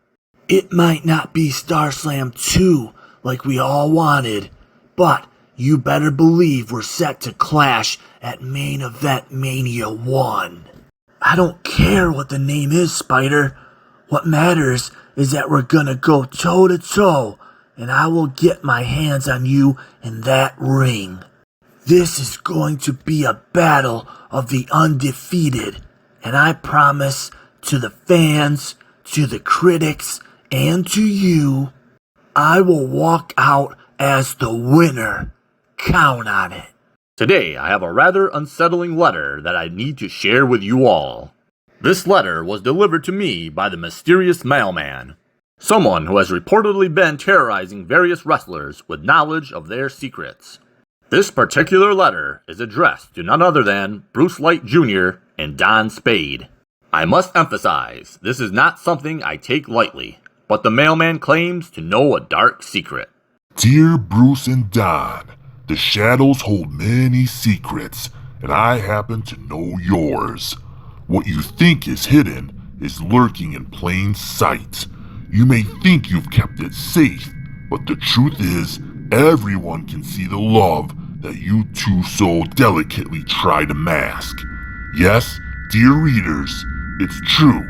It might not be StarSlam 2 like we all wanted, but you better believe we're set to clash at Main Event Mania 1. I don't care what the name is, Spider. What matters is that we're gonna go toe-to-toe, and I will get my hands on you in that ring. This is going to be a battle of the undefeated, and I promise to the fans, to the critics, and to you, I will walk out as the winner. Count on it. Today, I have a rather unsettling letter that I need to share with you all. This letter was delivered to me by the mysterious mailman, someone who has reportedly been terrorizing various wrestlers with knowledge of their secrets. This particular letter is addressed to none other than Bruce Light Jr. and Don Spade. I must emphasize, this is not something I take lightly, but the mailman claims to know a dark secret. Dear Bruce and Don, the shadows hold many secrets, and I happen to know yours. What you think is hidden is lurking in plain sight. You may think you've kept it safe, but the truth is, everyone can see the love that you two so delicately try to mask. Yes, dear readers, it's true.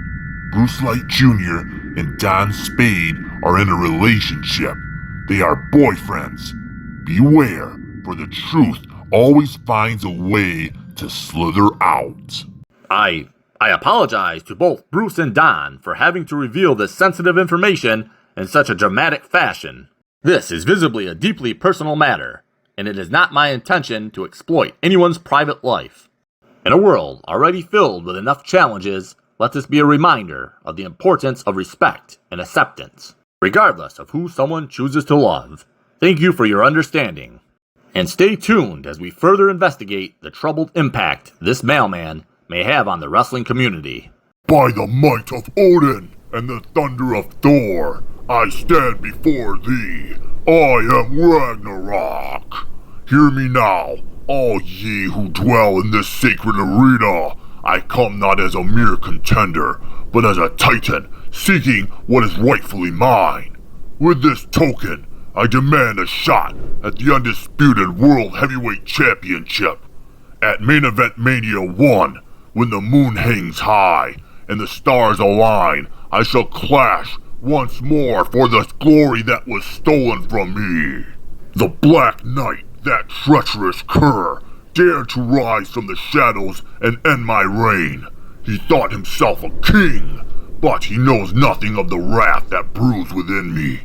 Bruce Light Jr. and Don Spade are in a relationship. They are boyfriends. Beware, for the truth always finds a way to slither out. I apologize to both Bruce and Don for having to reveal this sensitive information in such a dramatic fashion. This is visibly a deeply personal matter, and it is not my intention to exploit anyone's private life. In a world already filled with enough challenges, let this be a reminder of the importance of respect and acceptance, regardless of who someone chooses to love. Thank you for your understanding. And stay tuned as we further investigate the troubled impact this mailman may have on the wrestling community. By the might of Odin and the thunder of Thor, I stand before thee. I am Ragnarok. Hear me now, all ye who dwell in this sacred arena. I come not as a mere contender, but as a titan seeking what is rightfully mine. With this token, I demand a shot at the undisputed World Heavyweight Championship. At Main Event Mania 1, when the moon hangs high and the stars align, I shall clash once more for the glory that was stolen from me. The Black Knight, that treacherous cur, dared to rise from the shadows and end my reign. He thought himself a king, but he knows nothing of the wrath that brews within me.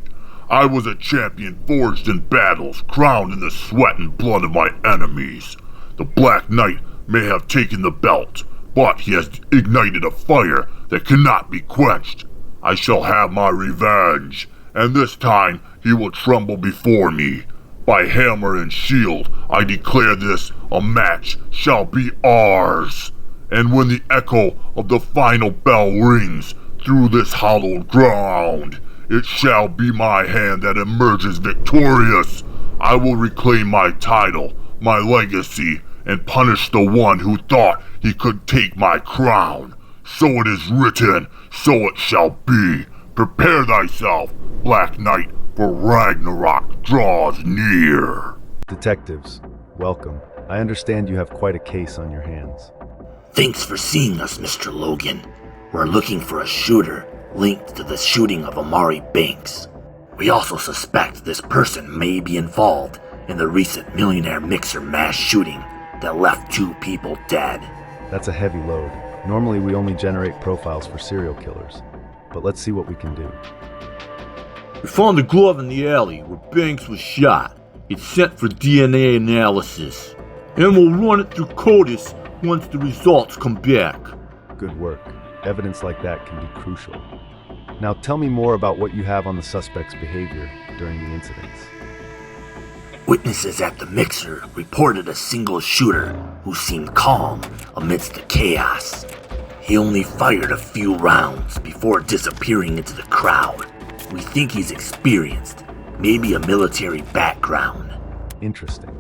I was a champion forged in battles, crowned in the sweat and blood of my enemies. The Black Knight may have taken the belt, but he has ignited a fire that cannot be quenched. I shall have my revenge, and this time he will tremble before me. By hammer and shield, I declare this a match shall be ours. And when the echo of the final bell rings through this hallowed ground, it shall be my hand that emerges victorious. I will reclaim my title, my legacy, and punish the one who thought he could take my crown. So it is written, so it shall be. Prepare thyself, Black Knight, for Ragnarok draws near. Detectives, welcome. I understand you have quite a case on your hands. Thanks for seeing us, Mr. Logan. We're looking for a shooter linked to the shooting of Amari Banks. We also suspect this person may be involved in the recent Millionaire Mixer mass shooting that left 2 people dead. That's a heavy load. Normally we only generate profiles for serial killers, but let's see what we can do. We found the glove in the alley where Banks was shot. It's sent for DNA analysis, and we'll run it through CODIS once the results come back. Good work. Evidence like that can be crucial. Now tell me more about what you have on the suspect's behavior during the incidents. Witnesses at the mixer reported a single shooter who seemed calm amidst the chaos. He only fired a few rounds before disappearing into the crowd. We think he's experienced, maybe a military background. Interesting.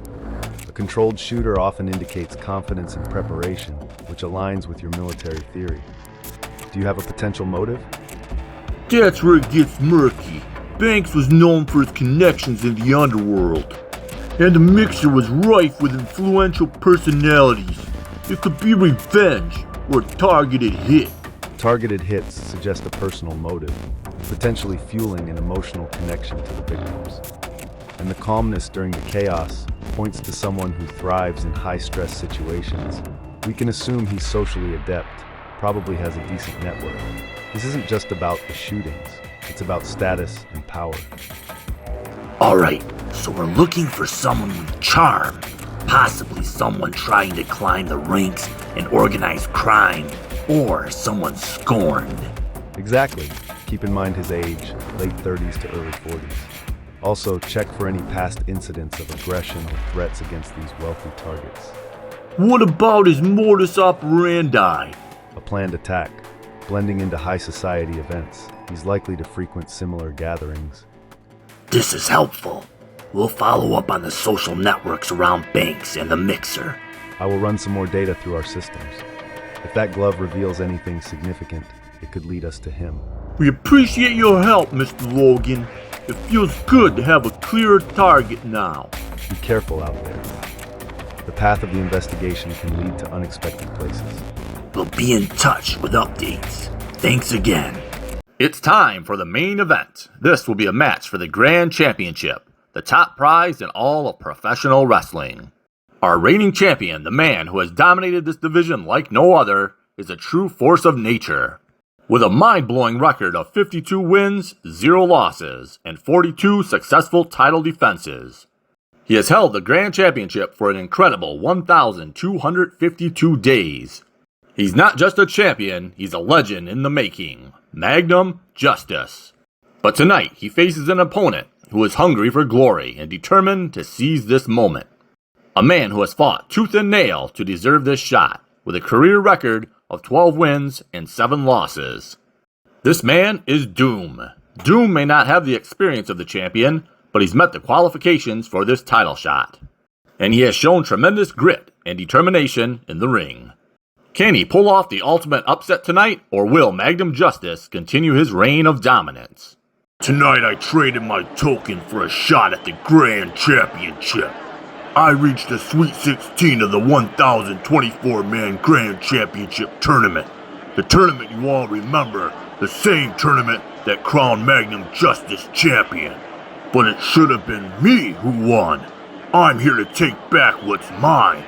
A controlled shooter often indicates confidence and preparation, which aligns with your military theory. Do you have a potential motive? That's where it gets murky. Banks was known for his connections in the underworld, and the mixer was rife with influential personalities. It could be revenge or a targeted hit. Targeted hits suggest a personal motive, potentially fueling an emotional connection to the victims. And the calmness during the chaos points to someone who thrives in high-stress situations. We can assume he's socially adept, probably has a decent network. This isn't just about the shootings, it's about status and power. Alright, so we're looking for someone with charm, possibly someone trying to climb the ranks in organized crime, or someone scorned. Exactly. Keep in mind his age, late 30s to early 40s. Also, check for any past incidents of aggression or threats against these wealthy targets. What about his modus operandi? A planned attack, blending into high society events. He's likely to frequent similar gatherings. This is helpful. We'll follow up on the social networks around Banks and the mixer. I will run some more data through our systems. If that glove reveals anything significant, it could lead us to him. We appreciate your help, Mr. Logan. It feels good to have a clearer target now. Be careful out there. The path of the investigation can lead to unexpected places. We'll be in touch with updates. Thanks again. It's time for the main event. This will be a match for the Grand Championship, the top prize in all of professional wrestling. Our reigning champion, the man who has dominated this division like no other, is a true force of nature. With a mind-blowing record of 52 wins, 0 losses, and 42 successful title defenses. He has held the Grand Championship for an incredible 1,252 days. He's not just a champion, he's a legend in the making. Magnum Justice. But tonight, he faces an opponent who is hungry for glory and determined to seize this moment. A man who has fought tooth and nail to deserve this shot, with a career record of 12 wins and 7 losses. This man is Doom. Doom may not have the experience of the champion, but he's met the qualifications for this title shot. And he has shown tremendous grit and determination in the ring. Can he pull off the ultimate upset tonight, or will Magnum Justice continue his reign of dominance? Tonight I traded my token for a shot at the Grand Championship. I reached the Sweet 16 of the 1,024-man Grand Championship tournament. The tournament you all remember, the same tournament that crowned Magnum Justice champion. But it should have been me who won. I'm here to take back what's mine.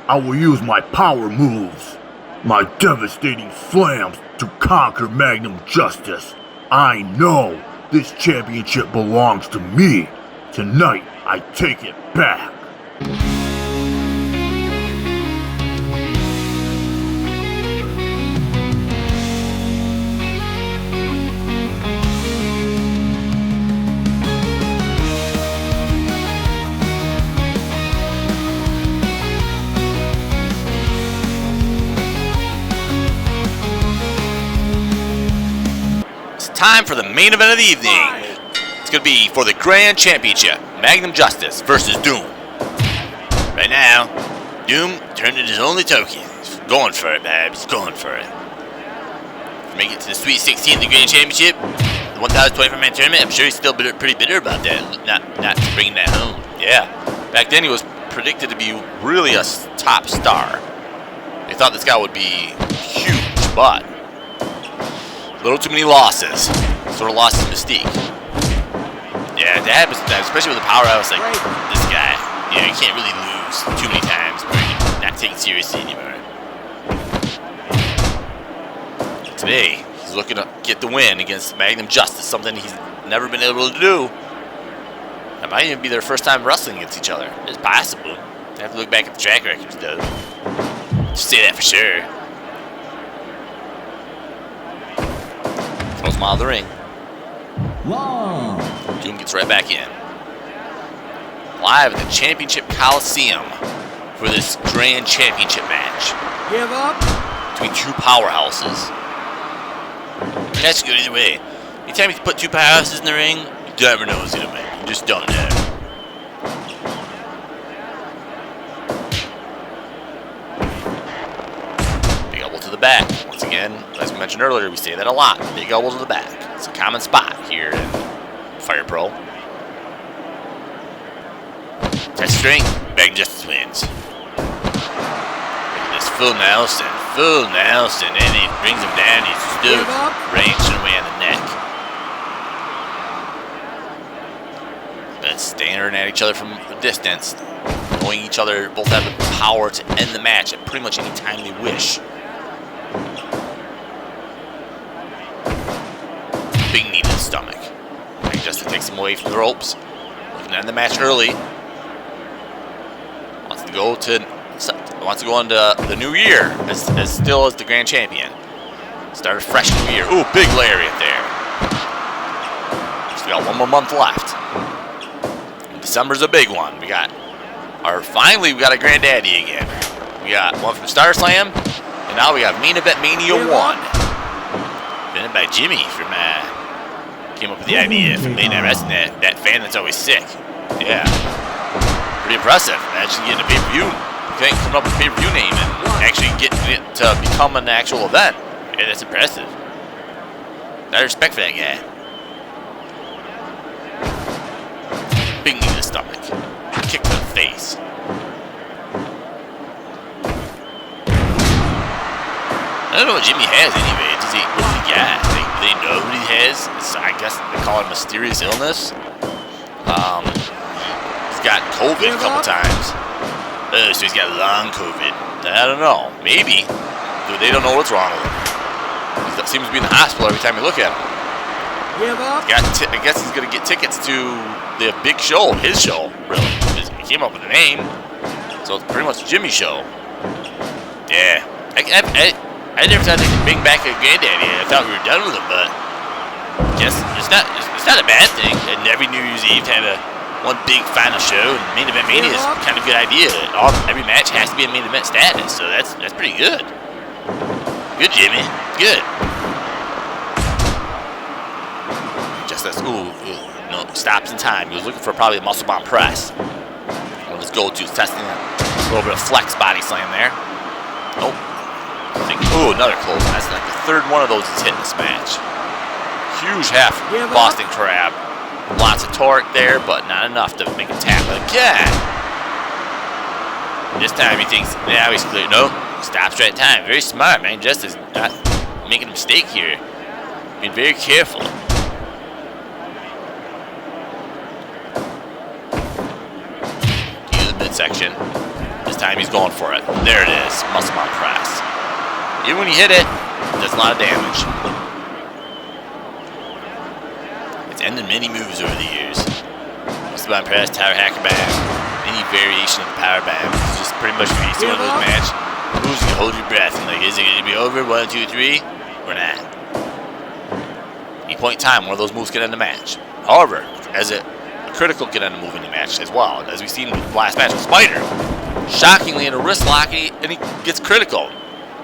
I will use my power moves, my devastating slams to conquer Magnum Justice. I know this championship belongs to me. Tonight, I take it back. Time for the main event of the evening. It's going to be for the Grand Championship, Magnum Justice versus Doom. Right now, Doom turned in his only token. He's going for it, man. He's going for it. Make it to the Sweet 16 of the Grand Championship, the 1,024-man tournament. I'm sure he's still pretty bitter about that, not bringing that home. Yeah. Back then, he was predicted to be really a top star. They thought this guy would be huge, but a little too many losses. Sort of lost his mystique. Yeah, that happens sometimes, especially with a powerhouse like this guy. You know, you can't really lose too many times where you're not taken seriously anymore. Today, he's looking to get the win against Magnum Justice, something he's never been able to do. That might even be their first time wrestling against each other. It's possible. I have to look back at the track records, though. Just say that for sure. Throws him out of the ring. Doom gets right back in. Live at the Championship Coliseum for this Grand Championship match. Give up. Between two powerhouses. And that's good either way. Anytime you put two powerhouses in the ring, you never know what's gonna make. You just don't know. Big elbow to the back. Once again, as we mentioned earlier, we say that a lot. Big elbow to the back. It's a common spot here in Fire Pro. That's strength. Magnum Justice wins. Look at this Full Nelson. Full Nelson. And he brings him down. He's still wrenching away on the neck. But staring at each other from a distance. Knowing each other both have the power to end the match at pretty much any time they wish. Big knee to the stomach. Magnum Justice takes him away from the ropes. Looking to end the match early. Wants to go into the new year as still as the Grand Champion. Start a fresh new year. Ooh, big lariat there. Just got one more month left. December's a big one. Finally we got a granddaddy again. We got one from StarSlam, and now we got Main Event Mania 1. Invented by Jimmy from came up with the idea from Late Night Wrestling, that fan that's always sick. Yeah. Pretty impressive. Imagine getting a pay-per-view, coming up with a pay-per-view name and actually getting it to become an actual event. Yeah, that's impressive. I respect for that guy. Big knee to the stomach. Kick to the face. I don't know what Jimmy has anyway. What does he got? Do they know what he has? I guess they call it a mysterious illness. He's got COVID a couple times. Oh, so he's got long COVID. I don't know. Maybe. They don't know what's wrong with him. He seems to be in the hospital every time you look at him. I guess he's going to get tickets to the big show, his show, really. He came up with a name. So it's pretty much Jimmy's show. Yeah. I never thought they could bring back a granddaddy. I thought we were done with him, but I guess it's not a bad thing. And every New Year's Eve to have one big final show, and Main Event Mania is kind of a good idea. Every match has to be a main event status, so that's pretty good. Good, Jimmy. Good. Just as stops in time. He was looking for probably a muscle bomb press. One of his go-tos, testing a little bit of flex body slam there. Oh. Another close. That's like the third one of those he's hit in this match. Huge half Boston Crab. Lots of torque there, but not enough to make a tap again. This time he thinks, now he's clear. Nope. Stops right time. Very smart, man. Just is not making a mistake here. Being very careful. To the midsection. This time he's going for it. There it is. Muscle bomb press. Even when you hit it, it does a lot of damage. It's ended many moves over the years. Muscle bomb press, tower hacker bam, any variation of the power bam. It's just pretty much when you see one of those match moves, you hold your breath and like, is it going to be over? 1, 2, 3, or not? Any point in time, one of those moves can end the match. However, as a critical can end a move in the match as well. As we've seen in the last match with Spider, shockingly in a wrist lock, and he gets critical.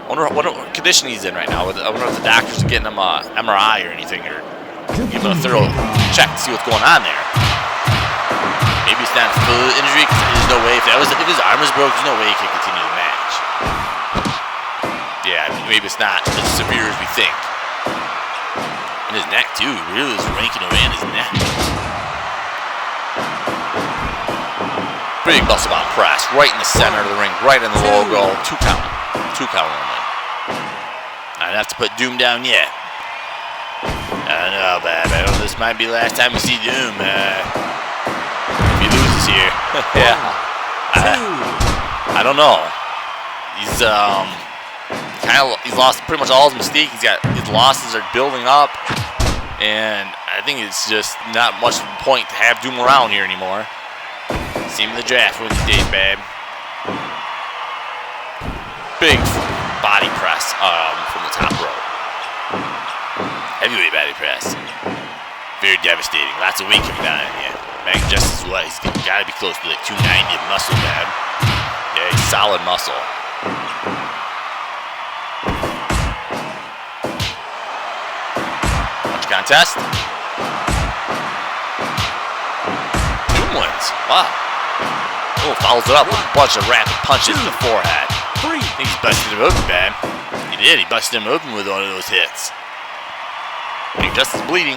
I wonder what condition he's in right now. I wonder if the doctors are getting him an MRI or anything, or give him a thorough check to see what's going on there. Maybe it's not a full injury, because there's no way. If his arm is broke, there's no way he can continue the match. Yeah, maybe it's not as severe as we think. And his neck, too. Really is ranking away in his neck. Big muscle bomb press, right in the center of the ring, right in the logo. 2 count. 2 count only. I'd have to put Doom down yet. I don't know. Oh, bad. I know this might be the last time we see Doom. If he loses here. Yeah. I don't know. He's he's lost pretty much all his mystique. His losses are building up, and I think it's just not much point to have Doom around here anymore. See him in the draft one of these days, babe. Big body press from the top rope. Heavyweight body press. Very devastating. Lots of weight coming down on you. Magnum Justice is what? He's got to be close to like 290 of muscle, man. Yeah, he's solid muscle. Punch contest. Doom wins. Wow. Oh, follows it up with a bunch of rapid punches in the forehead. I think he's busted him open, man. He did. He busted him open with one of those hits. Magnum Justice is bleeding.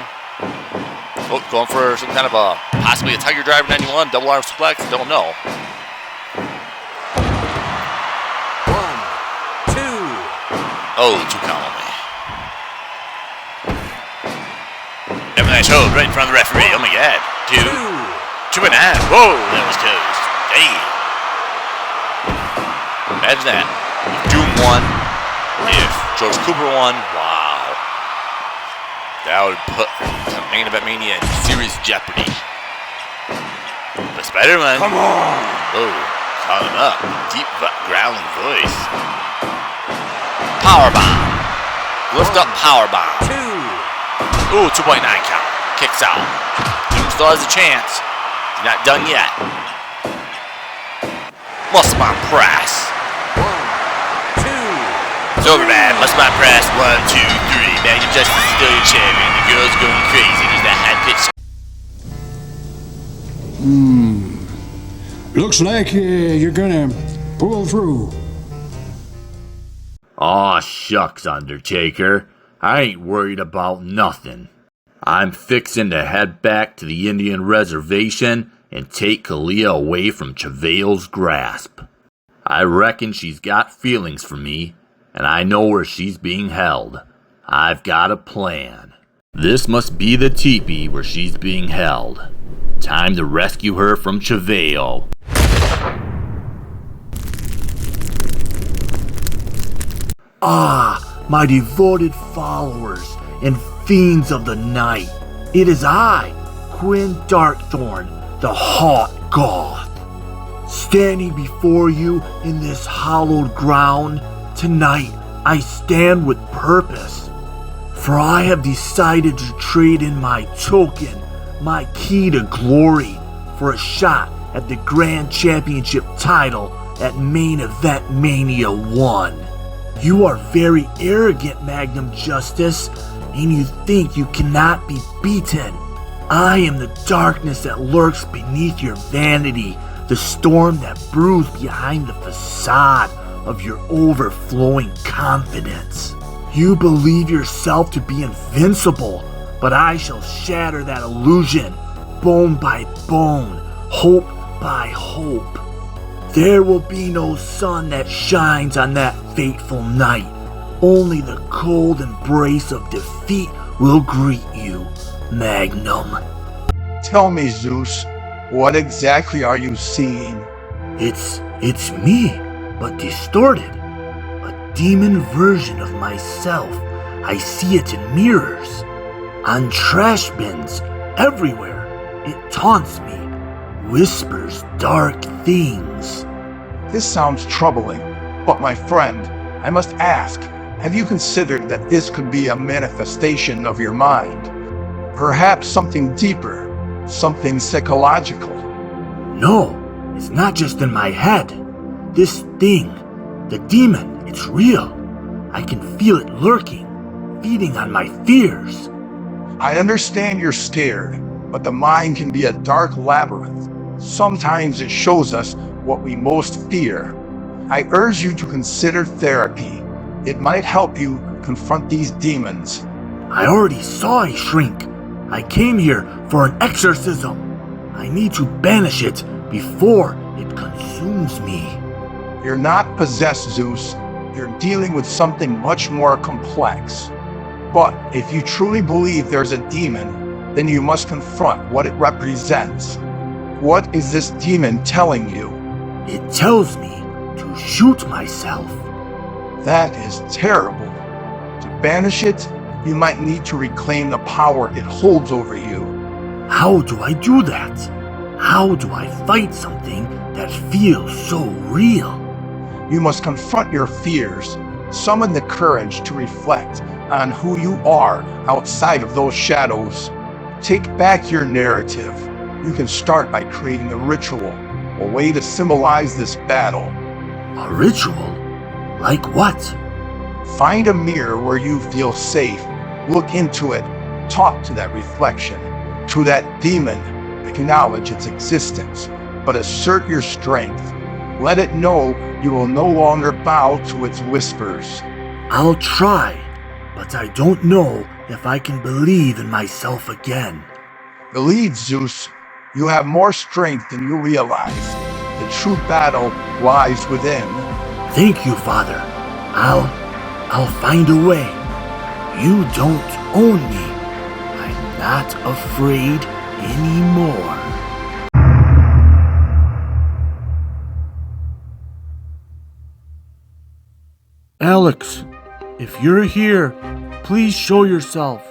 Oh, going for some kind of possibly a Tiger Driver 91, double arm suplex. Don't know. 1, 2. Oh, 2 count only. Never nice hold right in front of the referee. Oh my God. 2. 2 and a half. Whoa, that was close. Hey. Imagine that. If Doom won. If George Cooper won. Wow. That would put Main Event Mania in serious jeopardy. But Spider-Man. Come on. Oh, calling up. Deep growling voice. Powerbomb. Lift up powerbomb. 2. Ooh, 2.9 count. Kicks out. Doom still has a chance. He's not done yet. Muscle Bomb press. 1, 2. It's over, man. Muscle Bomb press. 1, 2, 3. Magnum Justice is still your champion. The girl's going crazy. There's that high pitch. Looks like you're gonna pull through. Aw, shucks, Undertaker. I ain't worried about nothing. I'm fixin' to head back to the Indian reservation and take Kalia away from Travail's grasp. I reckon she's got feelings for me, and I know where she's being held. I've got a plan. This must be the teepee where she's being held. Time to rescue her from Travail. Ah, my devoted followers and fiends of the night. It is I, Quinn Darkthorn, the Hawk Goth. Standing before you in this hallowed ground, tonight I stand with purpose. For I have decided to trade in my token, my key to glory, for a shot at the Grand Championship title at Main Event Mania 1. You are very arrogant, Magnum Justice, and you think you cannot be beaten. I am the darkness that lurks beneath your vanity, the storm that brews behind the facade of your overflowing confidence. You believe yourself to be invincible, but I shall shatter that illusion, bone by bone, hope by hope. There will be no sun that shines on that fateful night. Only the cold embrace of defeat will greet you, Magnum. Tell me, Zeus, what exactly are you seeing? It's me, but distorted. A demon version of myself. I see it in mirrors, on trash bins, everywhere. It taunts me, whispers dark things. This sounds troubling, but my friend, I must ask, have you considered that this could be a manifestation of your mind? Perhaps something deeper, something psychological? No, it's not just in my head. This thing, the demon, it's real. I can feel it lurking, feeding on my fears. I understand you're scared, but the mind can be a dark labyrinth. Sometimes it shows us what we most fear. I urge you to consider therapy. It might help you confront these demons. I already saw a shrink. I came here for an exorcism. I need to banish it before it consumes me. You're not possessed, Zeus. You're dealing with something much more complex. But if you truly believe there's a demon, then you must confront what it represents. What is this demon telling you? It tells me to shoot myself. That is terrible. To banish it, you might need to reclaim the power it holds over you. How do I do that? How do I fight something that feels so real? You must confront your fears, summon the courage to reflect on who you are outside of those shadows. Take back your narrative. You can start by creating a ritual, a way to symbolize this battle. A ritual? Like what? Find a mirror where you feel safe. Look into it. Talk to that reflection. To that demon, acknowledge its existence, but assert your strength. Let it know you will no longer bow to its whispers. I'll try, but I don't know if I can believe in myself again. Believe, Zeus, you have more strength than you realize. The true battle lies within. Thank you, Father. I'll find a way. You don't own me. I'm not afraid anymore. Alex, if you're here, please show yourself.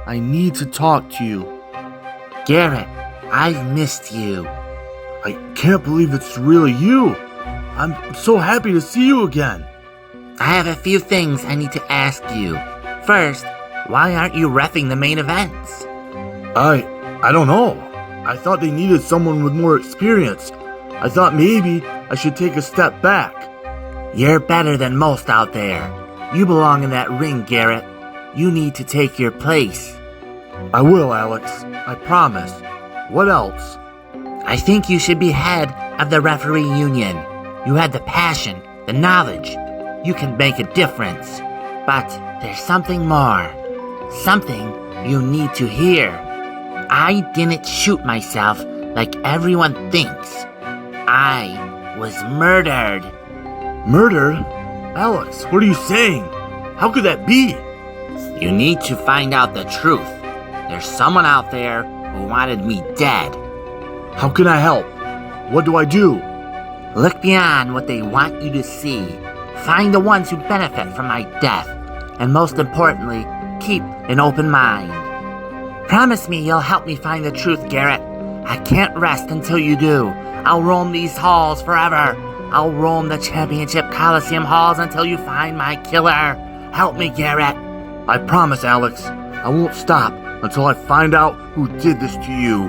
I need to talk to you. Garrett, I've missed you. I can't believe it's really you. I'm so happy to see you again. I have a few things I need to ask you. First, why aren't you reffing the main events? I don't know. I thought they needed someone with more experience. I thought maybe I should take a step back. You're better than most out there. You belong in that ring, Garrett. You need to take your place. I will, Alex. I promise. What else? I think you should be head of the referee union. You had the passion, the knowledge. You can make a difference. But there's something more. Something you need to hear. I didn't shoot myself like everyone thinks. I was murdered. Murder? Alex, what are you saying? How could that be? You need to find out the truth. There's someone out there who wanted me dead. How can I help? What do I do? Look beyond what they want you to see. Find the ones who benefit from my death. And most importantly, keep an open mind. Promise me you'll help me find the truth, Garrett. I can't rest until you do. I'll roam these halls forever. I'll roam the Championship Coliseum halls until you find my killer. Help me, Garrett. I promise, Alex. I won't stop until I find out who did this to you.